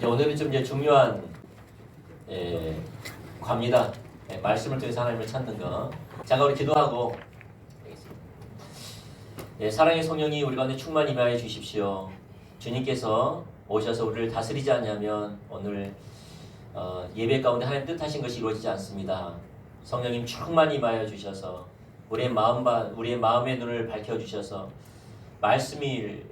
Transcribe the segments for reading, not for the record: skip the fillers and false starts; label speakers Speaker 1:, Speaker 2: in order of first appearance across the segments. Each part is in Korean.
Speaker 1: 오늘은 좀 이제 중요한 과입니다. 말씀을 통해서 하나님을 찾는 거. 잠깐 우리 기도하고 되겠습니다. 사랑의 성령이 우리 가운데 충만히 임하여 주십시오. 주님께서 오셔서 우리를 다스리지 않냐면 오늘 예배 가운데 하나님 뜻하신 것이 이루어지지 않습니다. 성령님 충만히 임하여 주셔서 우리의 마음의 눈을 밝혀 주셔서 말씀을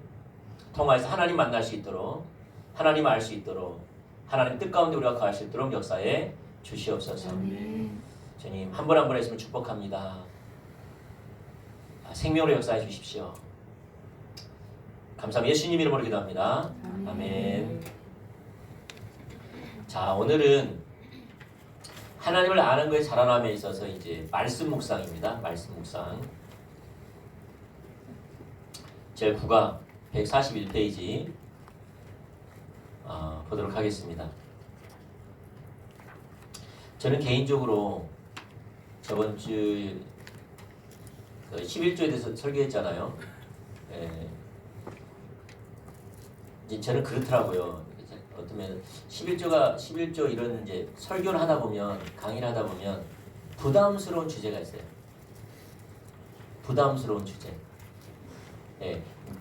Speaker 1: 통해서 하나님 만날 수 있도록, 하나님 알 수 있도록, 하나님 뜻 가운데 우리가 거할 수 있도록 역사에 주시옵소서. 주님 한 분 한 분의 있음을 축복합니다. 생명으로 역사해 주십시오. 감사합니다. 예수님 이름으로 기도합니다. 아멘. 자, 오늘은 하나님을 아는 것의 자라남에 있어서 이제 말씀 묵상입니다. 말씀 묵상. 제 9가 141페이지 보도록 하겠습니다. 저는 개인적으로 저번 주 11조에 대해서 설교했잖아요. 이제 저는 그렇더라고요. 어쩌면 11조 이런 이제 설교를 하다 보면, 강의를 하다 보면 부담스러운 주제가 있어요. 부담스러운 주제.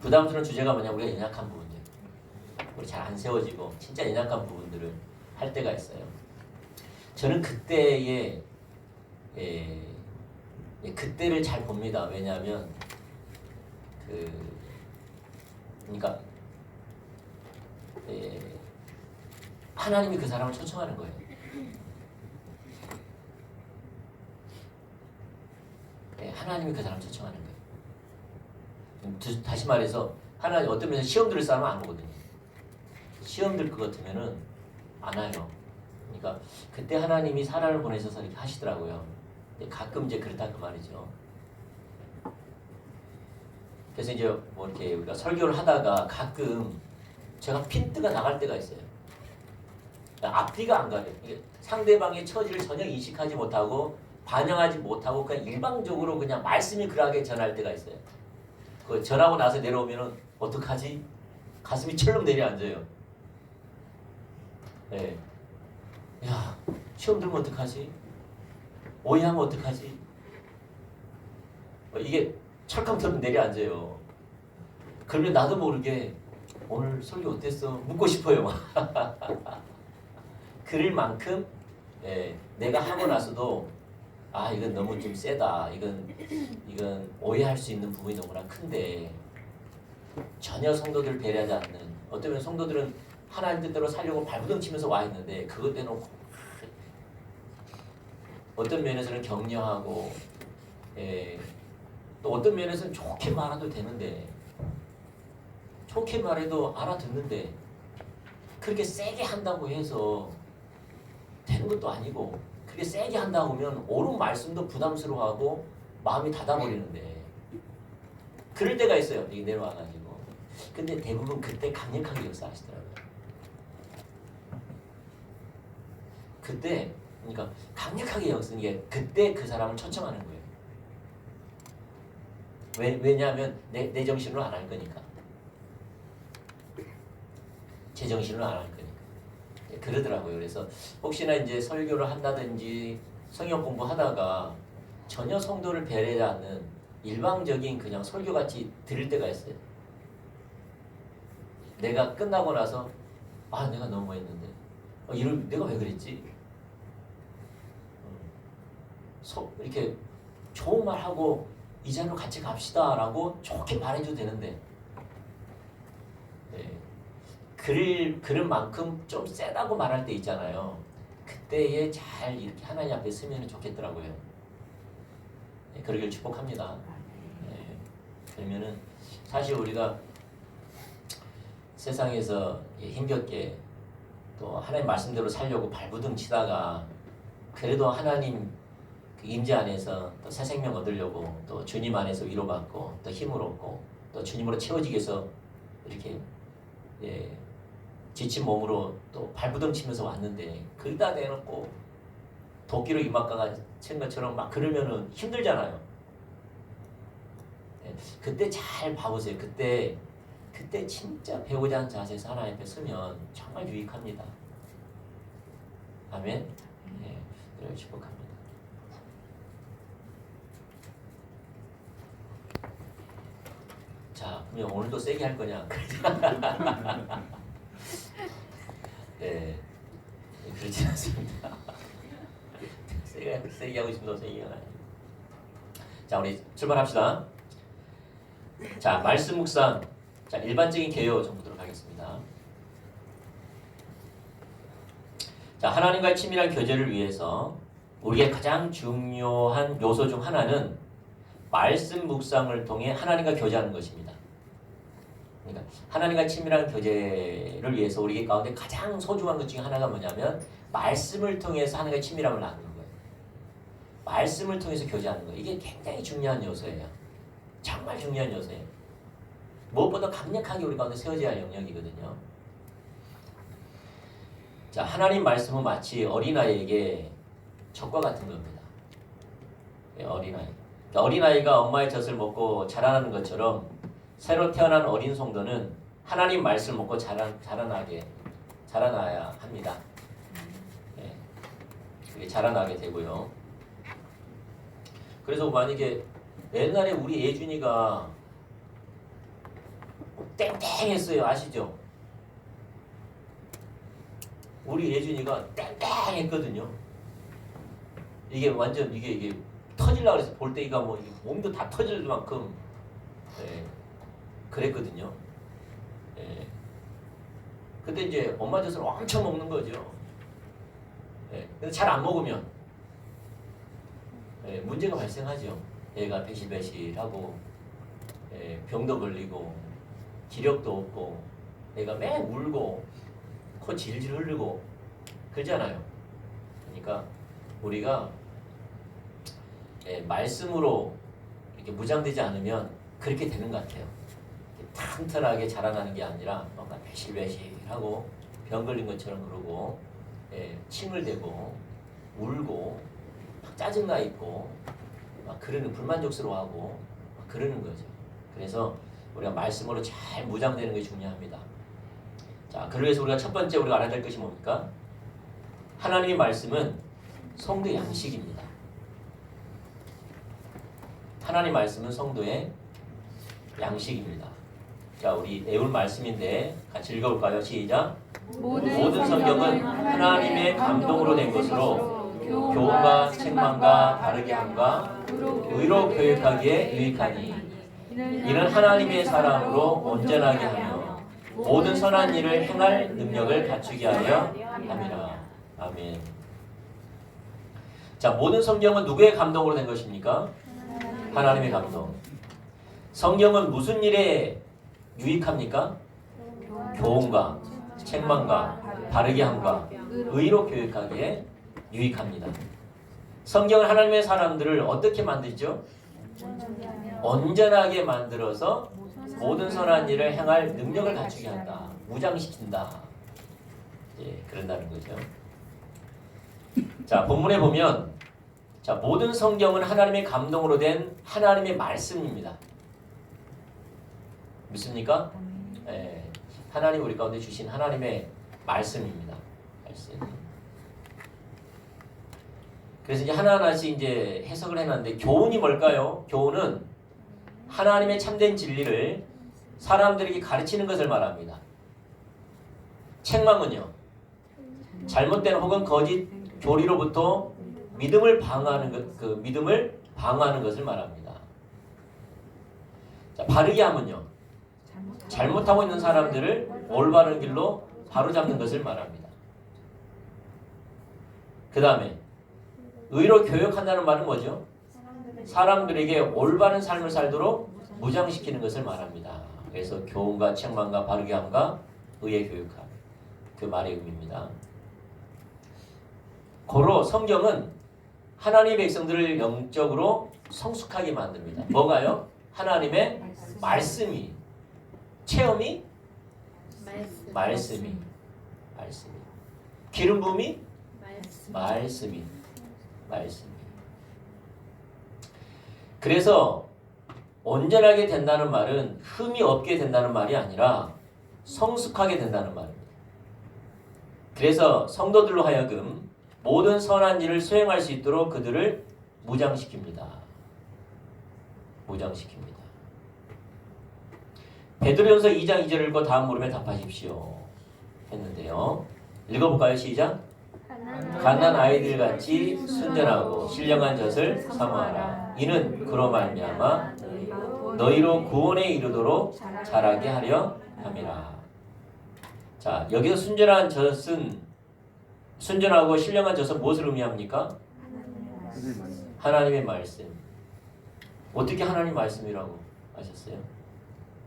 Speaker 1: 부담스러운 주제가 뭐냐, 우리가 연약한 부분들, 우리 잘 안 세워지고 진짜 연약한 부분들을 할 때가 있어요. 저는 그때를 잘 봅니다. 왜냐하면 그러니까 하나님이 그 사람을 초청하는 거예요. 하나님이 그 사람을 초청하는 거예요. 다시 말해서 하나님 어떤 면에서 시험 들을 사람은 안 오거든요. 시험 들 것 같으면은 안 와요. 그러니까 그때 하나님이 사람을 보내셔서 이렇게 하시더라고요. 가끔 이제 그렇다 그 말이죠. 그래서 이제 뭐 이렇게 우리가 설교를 하다가 가끔 제가 핀트가 나갈 때가 있어요. 앞뒤가 안 가요. 상대방의 처지를 전혀 인식하지 못하고 반영하지 못하고 그냥 일방적으로 그냥 말씀이 그러하게 전할 때가 있어요. 그 전하고 나서 내려오면은 어떡하지? 가슴이 철렁 내려앉아요. 야, 시험 들면 어떡하지? 오해하면 어떡하지? 이게 철컹철컹 내려앉아요. 그러면 나도 모르게 오늘 설교 어땠어? 묻고 싶어요. 그럴 만큼 내가 하고 나서도 이건 너무 좀 세다. 이건 오해할 수 있는 부분이 너무나 큰데 전혀 성도들을 배려하지 않는, 어쩌면 성도들은 하나님 뜻대로 살려고 발부둥 치면서 와 있는데 그것 대놓고 어떤 면에서는 격려하고 또 어떤 면에서는 좋게 말해도 되는데, 좋게 말해도 알아듣는데 그렇게 세게 한다고 해서 되는 것도 아니고, 그렇게 세게 한다고 하면 옳은 말씀도 부담스러워하고 마음이 닫아버리는데 그럴 때가 있어요. 여기 내려와가지고. 근데 대부분 그때 강력하게 역사하시더라고요. 그때 그러니까 강력하게 역사하는 게 그때 그 사람을 초청하는 거예요. 왜냐하면 내 정신으로 안 할 거니까. 제 정신으로 안 할 거니까. 그러더라고요. 그래서 혹시나 이제 설교를 한다든지 성경 공부하다가 전혀 성도를 배려하지 않는 일방적인 그냥 설교같이 들을 때가 있어요. 내가 끝나고 나서 내가 너무했는데 내가 왜 그랬지? 이렇게 좋은 말 하고 이 자리로 같이 갑시다라고 좋게 말해줘도 되는데 그럴 만큼 좀 세다고 말할 때 있잖아요. 그때에 잘 이렇게 하나님 앞에 서면 좋겠더라고요. 그러길 축복합니다. 그러면은 사실 우리가 세상에서 힘겹게 또 하나님 말씀대로 살려고 발부둥 치다가 그래도 하나님 그 임재 안에서 또 새 생명 얻으려고 또 주님 안에서 위로받고 또 힘을 얻고 또 주님으로 채워지기 위해서 이렇게 지친 몸으로 또 발부둥 치면서 왔는데 거기다 대놓고 도끼로 이막가가 친 것처럼 막 그러면은 힘들잖아요. 그때 잘 봐보세요. 그때 그때 진짜 배우자 하는 자세에서 하나님 앞에 서면 정말 유익합니다. 아멘. 네, 이렇게 축복합니다. 자, 그러면 오늘도 세게 할 거냐? 네, 그렇지 않습니다. 세게 하고 싶어서 세게 하나. 자, 우리 출발합시다. 자, 말씀 묵상. 자, 일반적인 개요 좀 보도록 하겠습니다. 자, 하나님과의 친밀한 교제를 위해서 우리의 가장 중요한 요소 중 하나는 말씀 묵상을 통해 하나님과 교제하는 것입니다. 그러니까 하나님과 친밀한 교제를 위해서 우리 가운데 가장 소중한 것 중에 하나가 뭐냐면 말씀을 통해서 하나님과 친밀함을 나누는 거예요. 말씀을 통해서 교제하는 거예요. 이게 굉장히 중요한 요소예요. 정말 중요한 요소예요. 무엇보다 강력하게 우리 가운데 세워져야 할 영역이거든요. 자, 하나님 말씀은 마치 어린아이에게 젖과 같은 겁니다. 어린아이. 어린아이가 엄마의 젖을 먹고 자라나는 것처럼 새로 태어난 어린 성도는 하나님 말씀을 먹고 자라나야 합니다. 네. 그게 자라나게 되고요. 그래서 만약에 옛날에 우리 예준이가 땡땡했어요. 아시죠? 우리 예준이가 땡땡했거든요. 이게 완전 이게 터질라 그래서 볼 때가 뭐 몸도 다 터질 만큼 그랬거든요. 그때 이제 엄마 젖을 엄청 먹는 거죠. 근데 잘 안 먹으면 문제가 발생하죠. 애가 배실배실하고 병도 걸리고 기력도 없고 애가 매 울고 코 질질 흐르고 그러잖아요. 그러니까 우리가 말씀으로 이렇게 무장되지 않으면 그렇게 되는 것 같아요. 튼튼하게 자라나는 게 아니라 뭔가 배실배실하고 병 걸린 것처럼 그러고 침을 대고 울고 막 짜증나 있고 막 그러는 불만족스러워하고 막 그러는 거죠. 그래서 우리가 말씀으로 잘 무장되는 게 중요합니다. 자, 그래서 우리가 첫 번째 우리가 알아야 될 것이 뭡니까? 하나님의 말씀은 성도의 양식입니다. 하나님 말씀은 성도의 양식입니다. 자, 우리 애울 말씀인데 같이 읽어볼까요? 시작. 모든 성경은 하나님의 감동으로 된 것으로 교훈과 책망과 바르게 함과 의로 교육하기에 유익하니 이는 하나님의 사람으로 온전하게 하며 모든 선한 일을 행할 능력을 갖추게 하려 함이라. 아멘. 자, 모든 성경은 누구의 감동으로 된 것입니까? 하나님의 감동. 성경은 무슨 일에 유익합니까? 교훈과 책망과 바르게 함과 의로 교육하기에 유익합니다. 성경은 하나님의 사람들을 어떻게 만들죠? 온전하게 만들어서 모든 선한 일을 행할 능력을 갖추게 한다. 무장시킨다. 그런다는 거죠. 자, 본문에 보면 자, 모든 성경은 하나님의 감동으로 된 하나님의 말씀입니다. 믿습니까? 하나님 우리 가운데 주신 하나님의 말씀입니다. 말씀. 그래서 이제 하나하나씩 이제 해석을 해놨는데 교훈이 뭘까요? 교훈은 하나님의 참된 진리를 사람들에게 가르치는 것을 말합니다. 책망은요, 잘못된 혹은 거짓 교리로부터 믿음을 방어하는 것을 말합니다. 자, 바르게 함은요, 잘못하고 있는 사람들을 올바른 길로 바로잡는 것을 말합니다. 그 다음에 의로 교육한다는 말은 뭐죠? 사람들에게 올바른 삶을 살도록 무장시키는 것을 말합니다. 그래서 교훈과 책망과 바르게 함과 의의 교육함, 그 말의 의미입니다. 고로 성경은 하나님의 백성들을 영적으로 성숙하게 만듭니다. 뭐가요? 하나님의 말씀이, 체험이 말씀이, 기름 부음이 말씀이. 그래서 온전하게 된다는 말은 흠이 없게 된다는 말이 아니라 성숙하게 된다는 말입니다. 그래서 성도들로 하여금 모든 선한 일을 수행할 수 있도록 그들을 무장시킵니다. 무장시킵니다. 베드로전서 2장 2절을 읽고 다음 물음에 답하십시오 했는데요. 읽어볼까요? 시작. 갓난 아이들 같이 순전하고 신령한 젖을 사모하라. 이는 그로 말미암아 너희로 구원에 이르도록 자라게 하려 함이라. 자, 여기서 순전한 젖은 순전하고 신령한 젖은 무엇을 의미합니까? 하나님의 말씀. 어떻게 하나님 말씀이라고 하셨어요?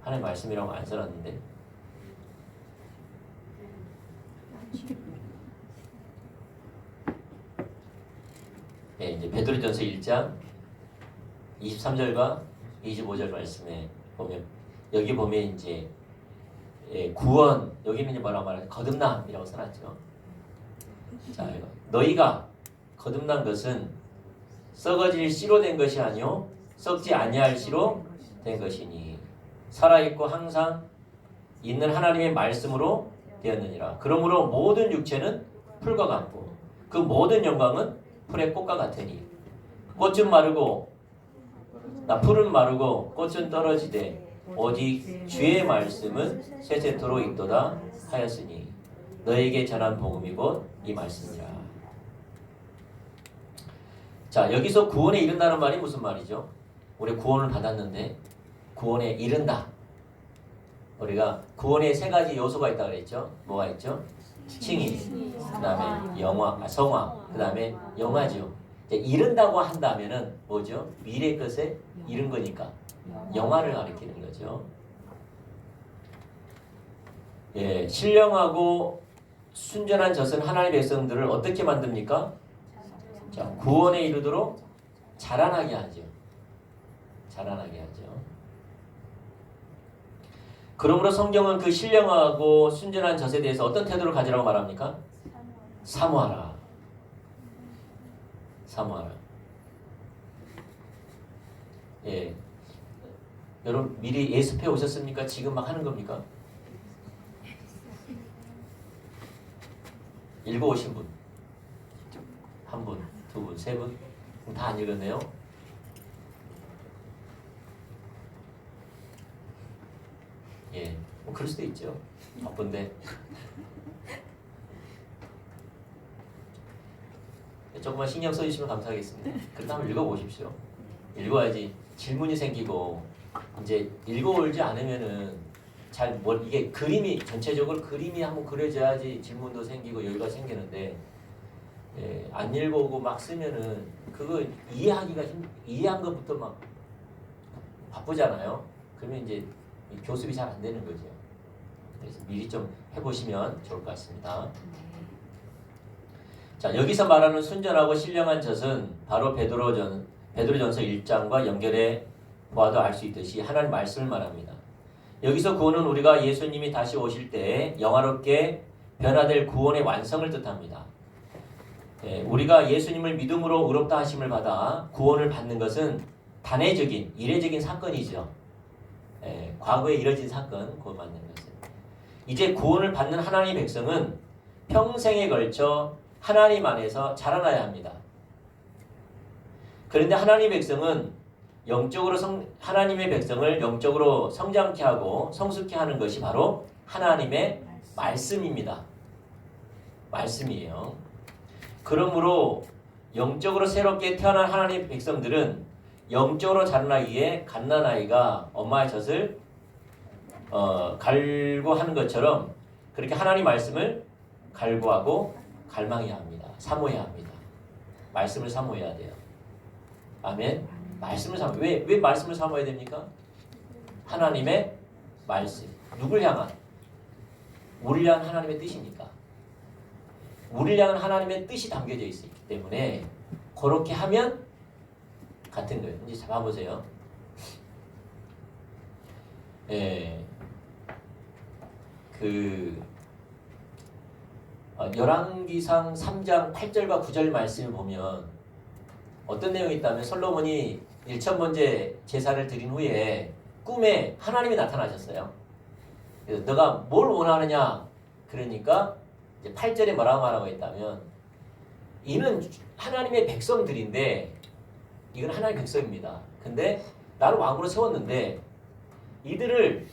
Speaker 1: 하나님 말씀이라고 안 써놨는데. 네, 이제 베드로전서 1장 23절과 25절 말씀에 보면 여기 보면 이제 구원, 여기는 이제 뭐라고 말하죠? 거듭남이라고 써놨죠. 자, 이거 너희가 거듭난 것은 썩어질 씨로 된 것이 아니요 썩지 아니할 씨로 된 것이니 살아있고 항상 있는 하나님의 말씀으로 되었느니라. 그러므로 모든 육체는 풀과 같고 그 모든 영광은 풀의 꽃과 같으니 꽃은 마르고 풀은 마르고 꽃은 떨어지되 오직 주의 말씀은 세세토록 있도다 하였으니 너에게 전한 복음이 곧 이 말씀이라. 자, 여기서 구원에 이른다는 말이 무슨 말이죠? 우리 구원을 받았는데 구원에 이른다. 우리가 구원에 세 가지 요소가 있다고 그랬죠? 뭐가 있죠? 칭의, 그 다음에 영화, 성화, 그 다음에 영화죠. 이른다고 한다면은 뭐죠? 미래 것에 이른 거니까 영화를 가리키는 거죠. 예, 신령하고 순전한 젖은 하나님의 백성들을 어떻게 만듭니까? 자, 구원에 이르도록 자라나게 하죠. 자라나게 하죠. 그러므로 성경은 그 신령하고 순전한 젖에 대해서 어떤 태도를 가지라고 말합니까? 사모하라. 사모하라. 예, 여러분 미리 예습해 오셨습니까? 지금 막 하는 겁니까? 읽어 오신 분? 한 분, 두 분, 세 분? 다 안 읽었네요? 예, 뭐 그럴 수도 있죠. 바쁜데. 조금만 신경 써주시면 감사하겠습니다. 그래도 한번 읽어보십시오. 읽어야지 질문이 생기고 이제 읽어오지 않으면은 잘 이게 그림이 전체적으로 그림이 한번 그려져야지 질문도 생기고 여유가 생기는데 예, 안 읽어오고 막 쓰면은 그거 이해한 것부터 막 바쁘잖아요. 그러면 이제 교습이 잘 안 되는 거죠. 그래서 미리 좀 해보시면 좋을 것 같습니다. 자, 여기서 말하는 순전하고 신령한 젖은 바로 베드로전서 1장과 연결해 보아도 알 수 있듯이 하나님 말씀을 말합니다. 여기서 구원은 우리가 예수님이 다시 오실 때 영화롭게 변화될 구원의 완성을 뜻합니다. 예, 우리가 예수님을 믿음으로 의롭다 하심을 받아 구원을 받는 것은 단회적인 이례적인 사건이죠. 예, 과거에 이뤄진 사건, 구원 받는 것은. 이제 구원을 받는 하나님의 백성은 평생에 걸쳐 하나님 안에서 자라나야 합니다. 그런데 하나님의 백성은 하나님의 백성을 영적으로 성장케 하고 성숙케 하는 것이 바로 하나님의 말씀입니다. 말씀이에요. 그러므로 영적으로 새롭게 태어난 하나님의 백성들은 영적으로 자라나기에 갓난아이가 엄마의 젖을 갈구하는 것처럼 그렇게 하나님 말씀을 갈구하고 갈망해야 합니다. 사모해야 합니다. 말씀을 사모해야 돼요. 아멘. 말씀을 왜 말씀을 사모해야 됩니까? 하나님의 말씀. 누굴 향한? 우리를 향한 하나님의 뜻이니까. 우리를 향한 하나님의 뜻이 담겨져 있기 때문에 그렇게 하면 같은 거예요. 이제 잡아보세요. 예, 열왕기상 3장 8절과 9절 말씀을 보면 어떤 내용이 있다면 솔로몬이 일천번째 제사를 드린 후에 꿈에 하나님이 나타나셨어요. 그래서 너가 뭘 원하느냐? 그러니까 이제 8절에 뭐라고 말하고 있다면 이는 하나님의 백성들인데 이건 하나님의 백성입니다. 근데 나를 왕으로 세웠는데 이들을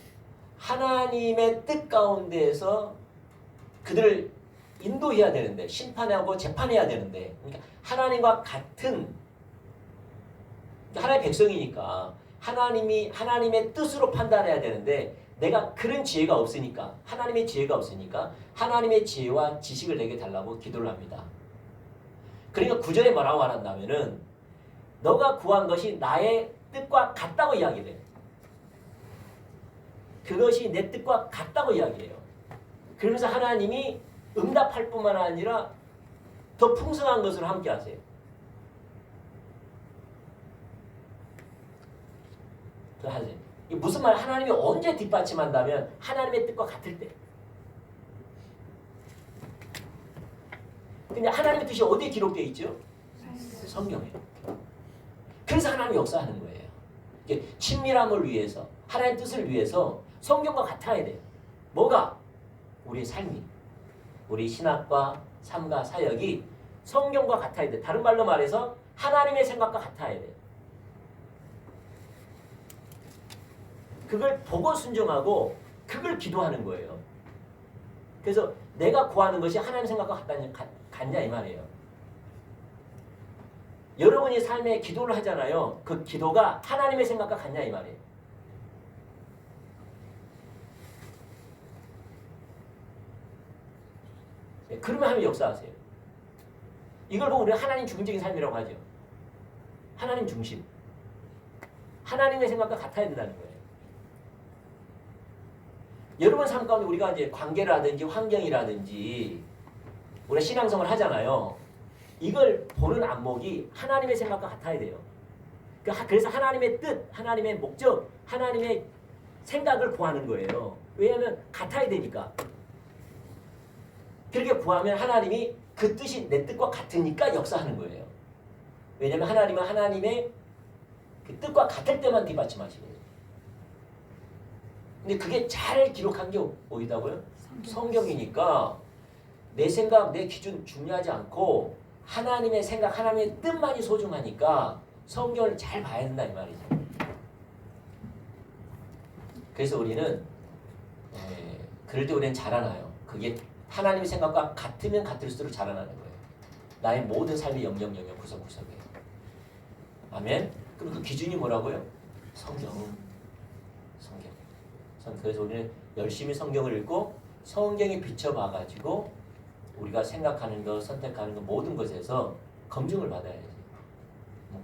Speaker 1: 하나님의 뜻 가운데에서 그들을 인도해야 되는데 심판하고 재판해야 되는데 그러니까 하나님과 같은 하나님의 백성이니까 하나님의 뜻으로 판단해야 되는데 내가 그런 지혜가 없으니까 하나님의 지혜가 없으니까 하나님의 지혜와 지식을 내게 달라고 기도를 합니다. 그러니까 9절에 뭐라고 말한다면은 너가 구한 것이 나의 뜻과 같다고 이야기를 해요. 그것이 내 뜻과 같다고 이야기해요. 그러면서 하나님이 응답할 뿐만 아니라 더 풍성한 것으로 함께 하세요. 더 하세요. 이게 무슨 말? 하나님이 언제 뒷받침한다면 하나님의 뜻과 같을 때. 근데 하나님의 뜻이 어디에 기록되어 있죠? 성경에. 그래서 하나님이 역사하는 거예요. 이게 친밀함을 위해서 하나님의 뜻을 위해서 성경과 같아야 돼요. 뭐가? 우리의 삶이. 우리 신학과 삶과 사역이 성경과 같아야 돼. 다른 말로 말해서 하나님의 생각과 같아야 돼. 그걸 보고 순종하고 그걸 기도하는 거예요. 그래서 내가 구하는 것이 하나님 생각과 같냐 이 말이에요. 여러분이 삶에 기도를 하잖아요. 그 기도가 하나님의 생각과 같냐 이 말이에요. 그러면 하나님 역사하세요. 이걸 보고 우리는 하나님 중심적인 삶이라고 하죠. 하나님 중심. 하나님의 생각과 같아야 된다는 거예요. 여러분 삶 가운데 우리가 이제 관계라든지 환경이라든지 우리가 신앙생활을 하잖아요. 이걸 보는 안목이 하나님의 생각과 같아야 돼요. 그래서 하나님의 뜻, 하나님의 목적, 하나님의 생각을 구하는 거예요. 왜냐하면 같아야 되니까. 그렇게 구하면 하나님이 그 뜻이 내 뜻과 같으니까 역사하는 거예요. 왜냐하면 하나님은 하나님의 그 뜻과 같을 때만 뒷받침하시거든요. 근데 그게 잘 기록한 게 어디다고요? 성경이니까 내 생각, 내 기준 중요하지 않고 하나님의 생각, 하나님의 뜻만이 소중하니까 성경을 잘 봐야 된다 이 말이죠. 그래서 우리는 그럴 때 우리는 자라나요. 그게 하나님의 생각과 같으면 같을수록 자라나는 거예요. 나의 모든 삶의 영역 구석구석에. 아멘. 그럼 그 기준이 뭐라고요? 성경. 그래서 우리는 열심히 성경을 읽고 성경에 비춰봐가지고 우리가 생각하는 것, 선택하는 것 모든 것에서 검증을 받아야지.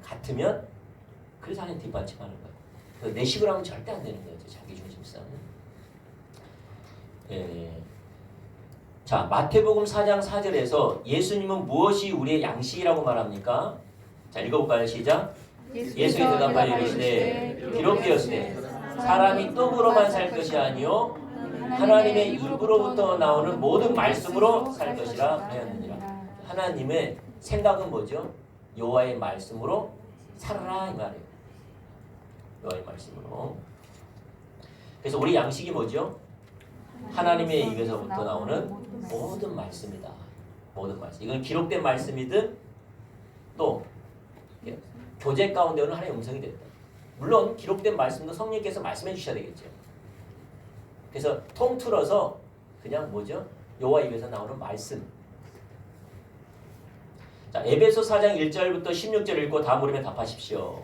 Speaker 1: 같으면 그래서 하나님 뒷받침하는 거예요. 내 식으로 하면 절대 안 되는 거죠. 자기 중심성. 자, 마태복음 4장 4절에서 예수님은 무엇이 우리의 양식이라고 말합니까? 자, 읽어볼까요? 시작. 예수께서 대답하여 이르시되 기록되었으되 사람이 떡으로만 살 것이 아니요 하나님의 입으로부터 나오는 모든 말씀으로 살 것이라 하였느니라. 하나님의 생각은 뭐죠? 여호와의 말씀으로 살아라 이 말이에요. 여호와의 말씀으로. 그래서 우리 양식이 뭐죠? 하나님의 입에서부터 나오는 모든 말씀이다. 모든 말씀. 이건 기록된 말씀이든 또 교제 가운데는 하나님의 음성이 됐다. 물론 기록된 말씀도 성령께서 말씀해 주셔야 되겠죠. 그래서 통틀어서 그냥 뭐죠? 여호와 입에서 나오는 말씀. 자, 에베소 4장 1절부터 16절 읽고 다 물으면 답하십시오.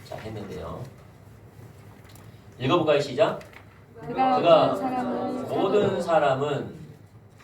Speaker 1: 자, 했는데요. 읽어볼까요? 시작. 그가 모든 사람은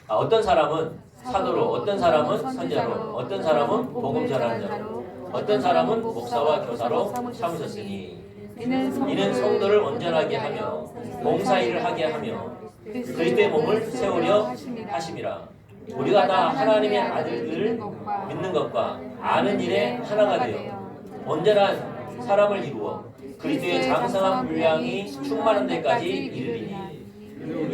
Speaker 1: 어떤 사람은 사도로, 어떤 사람은 선자로, 어떤 사람은 복음 전하는 자로, 어떤 사람은 목사와 교사로 삼으셨으니 이는 성도를 온전하게 하며 봉사일을 하게 하며 그리스도의 몸을 세우려 하심이라. 우리가 다 하나님의 아들들을 믿는 것과 아는 일에 하나가 되어 온전한 사람을 이루어 그리스도의 장성한 분량이 충만한 데까지 이르리니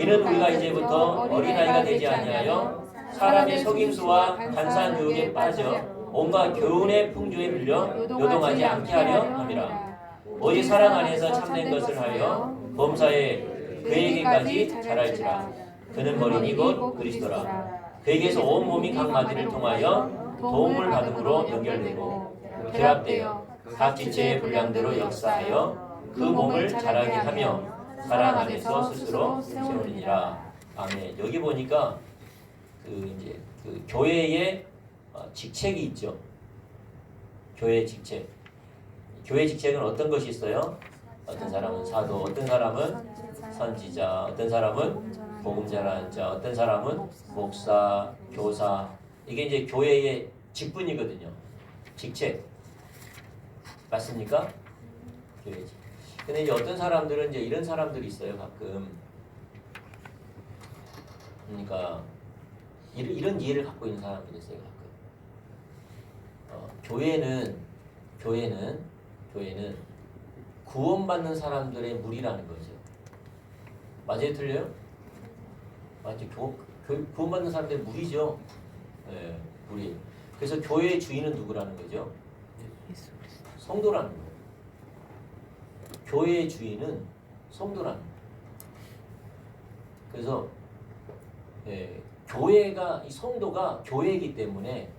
Speaker 1: 이는 우리가 이제부터 어린아이가 되지 아니하여 사람의 속임수와 간사한 유혹에 빠져 온갖 교훈의 풍조에 밀려 요동하지 않게 하려 함이라. 오직 사랑 안에서 참된 것을 하여 범사에 그에게까지 자랄지라. 그는 머리니 곧 그리스도라. 그에게서 온 몸이 각 마디를 통하여 도움을 받음으로 연결되고 결합되어 각 지체의 분량대로 역사하여 그 몸을 자라게 하며 사랑 안에서 스스로 세우느니라. 아멘. 여기 보니까 이제 교회의 직책이 있죠. 교회의 직책. 교회 직책은 어떤 것이 있어요? 어떤 사람은 사도, 어떤 사람은 선지자, 어떤 사람은 복음 전하는 자, 어떤 사람은 목사, 교사. 이게 이제 교회의 직분이거든요. 직책. 맞습니까? 교회 직. 근데 이제 어떤 사람들은 이제 이런 사람들이 있어요, 가끔. 그러니까 이런 이해를 갖고 있는 사람들이 있어요, 가끔. 교회는 구원받는 사람들의 무리라는 거죠. 맞아요, 틀려요? 맞죠. 구원받는 사람들의 무리죠. 네, 무리. 그래서 교회의 주인은 누구라는 거죠? 성도라는 거예요. 교회의 주인은 성도라는 거예요. 그래서 교회가, 이 성도가 교회이기 때문에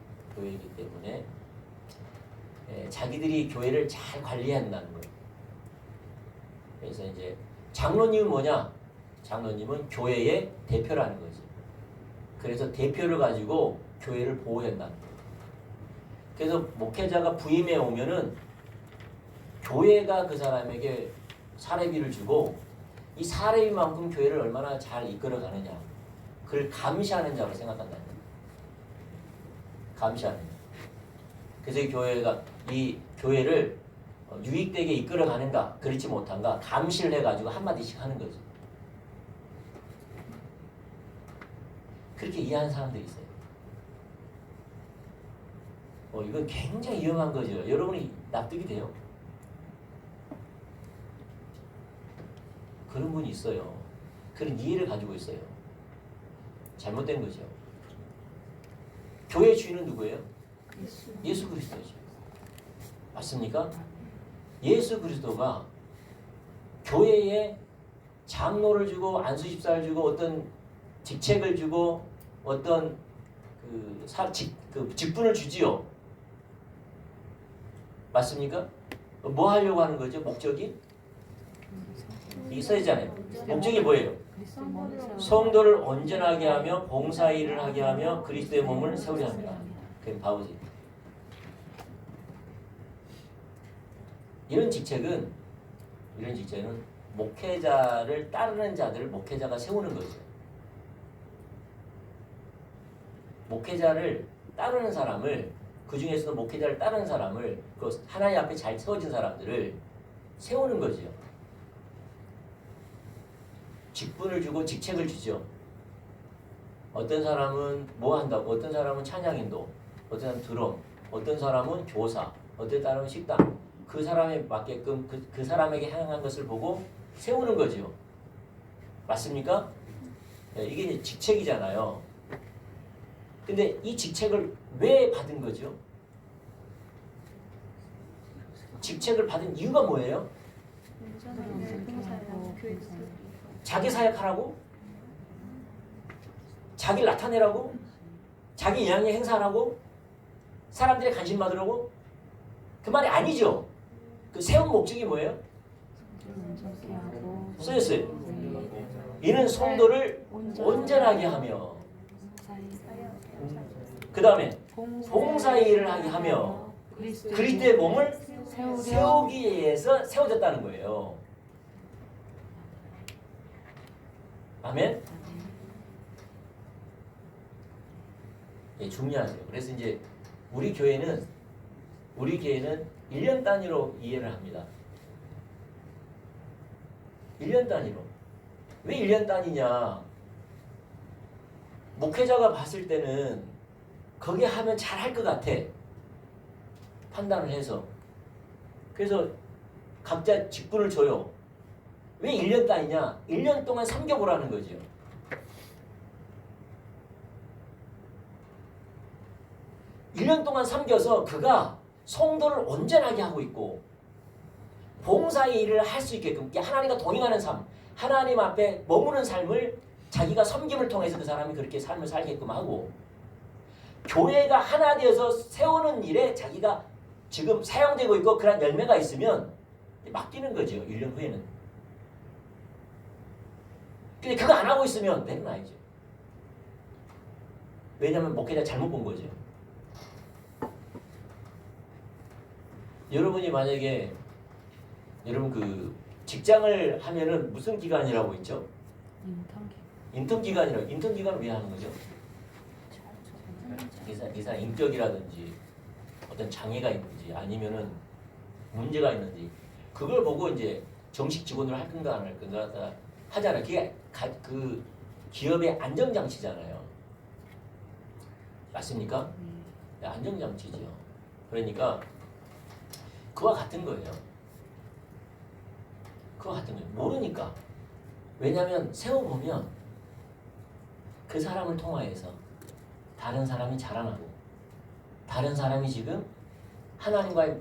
Speaker 1: 자기들이 교회를 잘 관리해야 한다는 거예요. 그래서 이제 장로님은 뭐냐? 장로님은 교회의 대표라는 거지. 그래서 대표를 가지고 교회를 보호해야 한다는 거예요. 그래서 목회자가 부임해 오면은 교회가 그 사람에게 사례비를 주고 이 사례비만큼 교회를 얼마나 잘 이끌어가느냐, 그걸 감시하는 자로 생각한다는 거예요. 감시하는 자. 그래서 이 교회를 유익되게 이끌어가는가 그렇지 못한가 감시를 해가지고 한마디씩 하는 거죠. 그렇게 이해하는 사람들이 있어요. 이건 굉장히 위험한 거죠. 여러분이 납득이 돼요? 그런 분이 있어요. 그런 이해를 가지고 있어요. 잘못된 거죠. 교회 주인은 누구예요? 예수 그리스도죠. 맞습니까? 예수 그리스도가 교회에 장로를 주고 안수집사를 주고 어떤 직책을 주고 어떤 직분을 주지요. 맞습니까? 뭐 하려고 하는 거죠? 목적이? 있어야잖아요. 목적이 뭐예요? 성도를 온전하게 하며 봉사일을 하게 하며 그리스도의 몸을 세우려 합니다. 그게 바우지. 이런 직책은 목회자를 따르는 자들을 목회자가 세우는 거죠. 목회자를 따르는 사람을, 그 중에서도 목회자를 따르는 사람을, 그 하나님 앞에 잘 세워진 사람들을 세우는 거죠. 직분을 주고 직책을 주죠. 어떤 사람은 뭐 한다고, 어떤 사람은 찬양인도, 어떤 사람은 드럼, 어떤 사람은 교사, 어떤 사람은 식당. 그 사람에 맞게끔 그 사람에게 향한 것을 보고 세우는 거죠. 맞습니까? 네, 이게 이제 직책이잖아요. 근데 이 직책을 왜 받은 거죠? 직책을 받은 이유가 뭐예요? 자기 사역하라고? 자기를 나타내라고? 자기 영향력 행사하라고? 사람들의 관심 받으라고? 그 말이 아니죠. 그 세운 목적이 뭐예요? 써졌어요. 이는 성도를 온전하게 하며, 그 다음에 봉사의 일을 하게 하며 그리스도의 몸을 세우기 위해서 세워졌다는 거예요. 아멘? 예, 중요하죠. 그래서 이제 우리 교회는 1년 단위로 이해를 합니다. 1년 단위로. 왜 1년 단위냐? 목회자가 봤을 때는 거기 하면 잘할 것 같아. 판단을 해서. 그래서 각자 직분을 줘요. 왜 1년 단위냐? 1년 동안 섬겨보라는 거죠. 1년 동안 섬겨서 그가 성도를 온전하게 하고 있고 봉사의 일을 할 수 있게끔 하나님과 동행하는 삶, 하나님 앞에 머무는 삶을 자기가 섬김을 통해서 그 사람이 그렇게 삶을 살게끔 하고 교회가 하나 되어서 세우는 일에 자기가 지금 사용되고 있고 그런 열매가 있으면 맡기는 거죠. 1년 후에는. 근데 그거 안 하고 있으면 내려놔야죠. 왜냐하면 목회자 잘못 본 거죠. 여러분이 만약에 여러분 그 직장을 하면은 무슨 기간이라고 있죠? 인턴 기간이라고. 인턴 기간은 왜 하는 거죠? 이 사람 인격이라든지 어떤 장애가 있는지 아니면은 문제가 있는지 그걸 보고 이제 정식 직원으로 할 건가 안 할 건가 하잖아요. 그게 그 기업의 안정장치잖아요. 맞습니까? 네, 안정장치죠. 그러니까 그와 같은 거예요. 그와 같은 거예요. 모르니까. 왜냐하면 세워보면 그 사람을 통하여서 다른 사람이 자라나고 다른 사람이 지금 하나님과의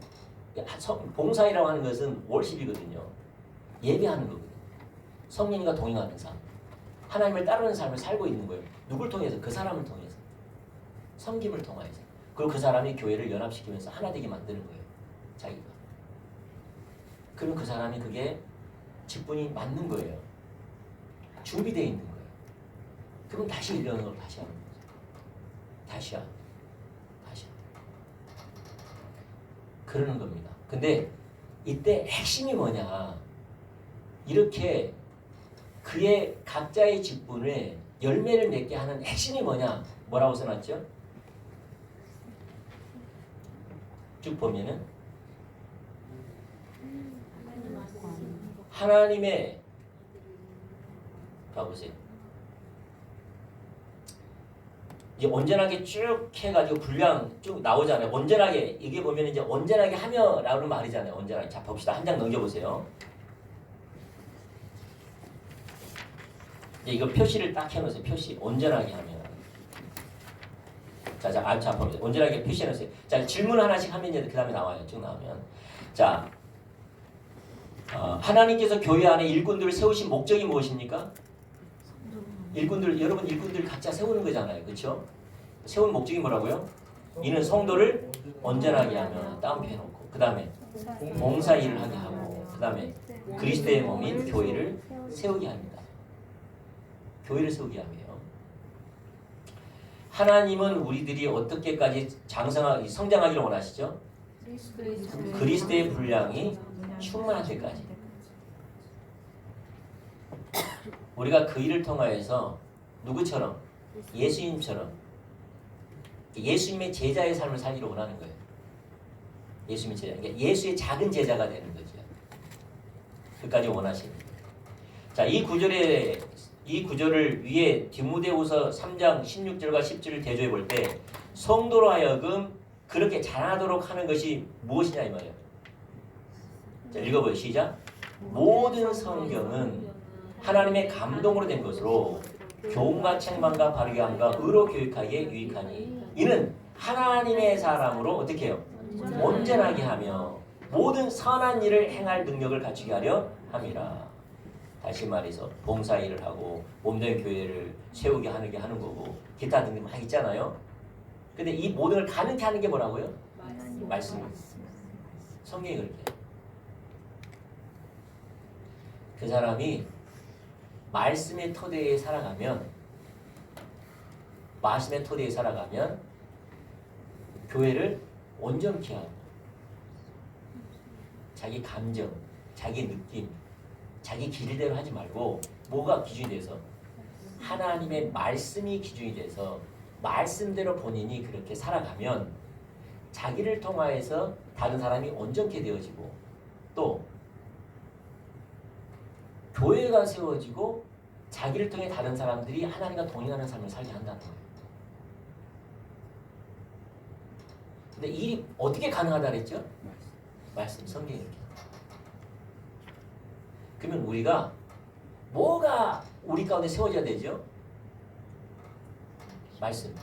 Speaker 1: 봉사이라고 하는 것은 월십이거든요. 예배하는 거거든요. 성령님과 동행하는 삶. 하나님을 따르는 삶을 살고 있는 거예요. 누굴 통해서? 그 사람을 통해서. 섬김을 통해서. 그리고 그 사람이 교회를 연합시키면서 하나 되게 만드는 거예요. 자기가. 그럼 그 사람이 그게 직분이 맞는 거예요. 준비되어 있는 거예요. 그럼 다시 일하는 걸 다시 하는 거죠. 다시야. 그러는 겁니다. 근데 이때 핵심이 뭐냐. 이렇게 그의 각자의 직분에 열매를 맺게 하는 핵심이 뭐냐. 뭐라고 써놨죠? 쭉 보면은 하나님의 봐보세요. 이제 온전하게 쭉 해가지고 분량 쭉 나오잖아요. 온전하게 이게 보면 이제 온전하게 하며라는 말이잖아요. 온전하게. 자 봅시다. 한 장 넘겨보세요. 이제 이거 표시를 딱 해놓으세요. 표시 온전하게 하며. 자 봅니다. 온전하게 표시해놓으세요. 자 질문 하나씩 하면 이제 그 다음에 나와요. 쭉 나오면. 자 하나님께서 교회 안에 일꾼들을 세우신 목적이 무엇입니까? 여러분 일꾼들 각자 세우는 거잖아요. 그렇죠? 세운 목적이 뭐라고요? 이는 성도를 온전하게 하며 따옴표 해놓고 그 다음에 봉사 일을 하게 하고 그 다음에 그리스도의 몸인 교회를 세우게 합니다. 교회를 세우게 하며 하나님은 우리들이 어떻게까지 성장하기를 원하시죠? 그리스도의 분량이 충만할 때까지. 우리가 그 일을 통하여서 누구처럼? 예수님처럼 예수님의 제자의 삶을 살기를 원하는 거예요. 예수님의 제자. 그러니까 예수의 작은 제자가 되는 거죠. 그까지 원하십니다. 자, 이 구절을 위에 디모데후서 3장 16절과 10절을 대조해 볼 때 성도로 하여금 그렇게 자라도록 하는 것이 무엇이냐 이 말이에요. 자, 읽어보세요. 시작. 모든 성경은 하나님의 감동으로 된 것으로 교훈과 책망과 바르게 함과 의로 교육하기에 유익하니 이는 하나님의 사람으로 어떻게 해요? 온전하게 하며 모든 선한 일을 행할 능력을 갖추게 하려 함이라. 다시 말해서 봉사 일을 하고 몸된 교회를 세우게 하는 게 하는 거고 기타 등등 막 있잖아요. 근데 이 모든 걸 가능케 하는 게 뭐라고요? 말씀. 성경이 그렇게 해요. 그 사람이 말씀의 토대에 살아가면 교회를 온전케 하고 자기 감정, 자기 느낌, 자기 길대로 하지 말고 뭐가 기준이 돼서 하나님의 말씀이 기준이 돼서 말씀대로 본인이 그렇게 살아가면 자기를 통하여서 다른 사람이 온전케 되어지고 또 교회가 세워지고 자기를 통해 다른 사람들이 하나님과 동행하는 삶을 살게 한다는 거예요. 근데 일이 어떻게 가능하다 그랬죠? 말씀, 성경이 이렇게. 그러면 우리가 뭐가 우리 가운데 세워져야 되죠? 말씀.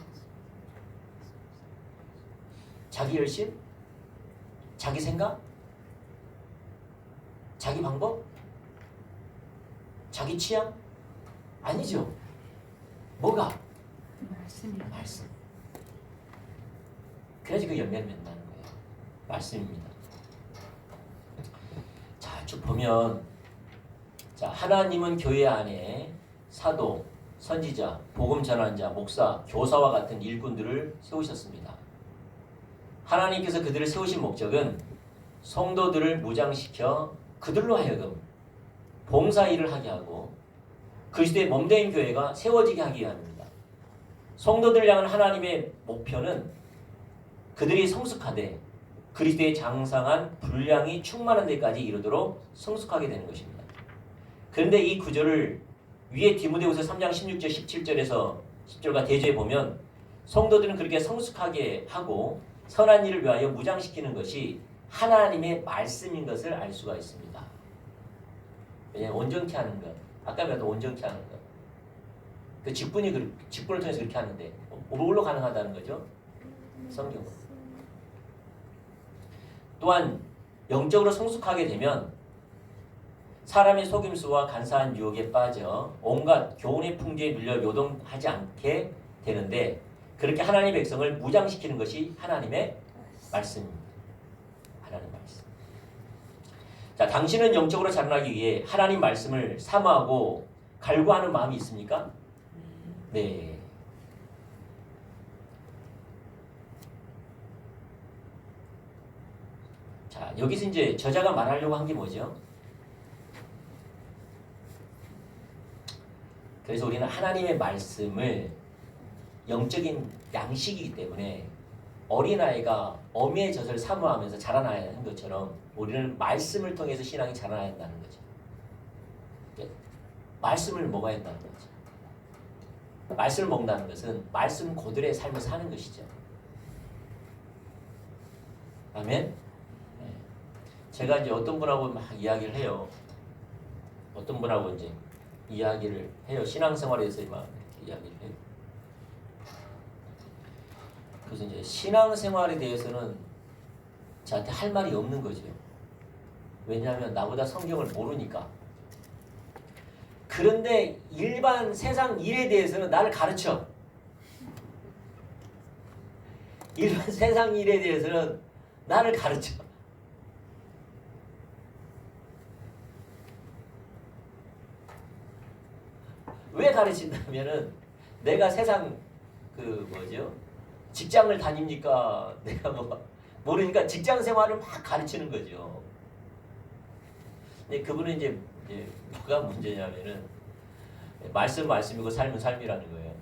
Speaker 1: 자기 열심? 자기 생각? 자기 방법? 자기 취향? 아니죠. 뭐가? 말씀. 그래야지 그 열매를 맺는다는 거예요. 말씀입니다. 자, 쭉 보면 자, 하나님은 교회 안에 사도, 선지자, 복음 전환자, 목사, 교사와 같은 일꾼들을 세우셨습니다. 하나님께서 그들을 세우신 목적은 성도들을 무장시켜 그들로 하여금 봉사 일을 하게 하고 그리스도의 몸된 교회가 세워지게 하기 위함입니다. 성도들을 향한 하나님의 목표는 그들이 성숙하되 그리스도의 장성한 분량이 충만한 데까지 이르도록 성숙하게 되는 것입니다. 그런데 이 구절을 위에 디모데후서 3장 16절 17절에서 10절과 대조해 보면 성도들은 그렇게 성숙하게 하고 선한 일을 위하여 무장시키는 것이 하나님의 말씀인 것을 알 수가 있습니다. 왜냐하면 온전케 하는 것, 아까 말했던 온전케 하는 것, 그 직분을 통해서 그렇게 하는데 뭘로 가능하다는 거죠? 성경으로. 또한 영적으로 성숙하게 되면 사람의 속임수와 간사한 유혹에 빠져 온갖 교훈의 풍조에 눌려 요동하지 않게 되는데 그렇게 하나님의 백성을 무장시키는 것이 하나님의 말씀입니다. 하나님의 말씀. 자, 당신은 영적으로 자라나기 위해 하나님 말씀을 사모하고 갈구하는 마음이 있습니까? 네. 자, 여기서 이제 저자가 말하려고 한 게 뭐죠? 그래서 우리는 하나님의 말씀을 영적인 양식이기 때문에 어린아이가 어미의 젖을 사모하면서 자라나야 하는 것처럼 우리는 말씀을 통해서 신앙이 자라나야 한다는 거죠. 말씀을 먹어야 한다는 거죠. 말씀을 먹는다는 것은 말씀 그대로의 삶을 사는 것이죠. 아멘? 네. 제가 이제 어떤 분하고 막 이야기를 해요. 어떤 분하고 이제 이야기를 해요. 신앙생활에서 막 이야기를 해요. 그래서 이제 신앙생활에 대해서는 저한테 할 말이 없는 거죠. 왜냐하면 나보다 성경을 모르니까. 그런데 일반 세상 일에 대해서는 나를 가르쳐. 일반 세상 일에 대해서는 나를 가르쳐. 왜 가르친다면은 내가 세상 직장을 다닙니까? 내가 모르니까 직장 생활을 막 가르치는 거죠. 근데 그분은 이제 뭐가 문제냐면은 말씀이고 삶은 삶이라는 거예요.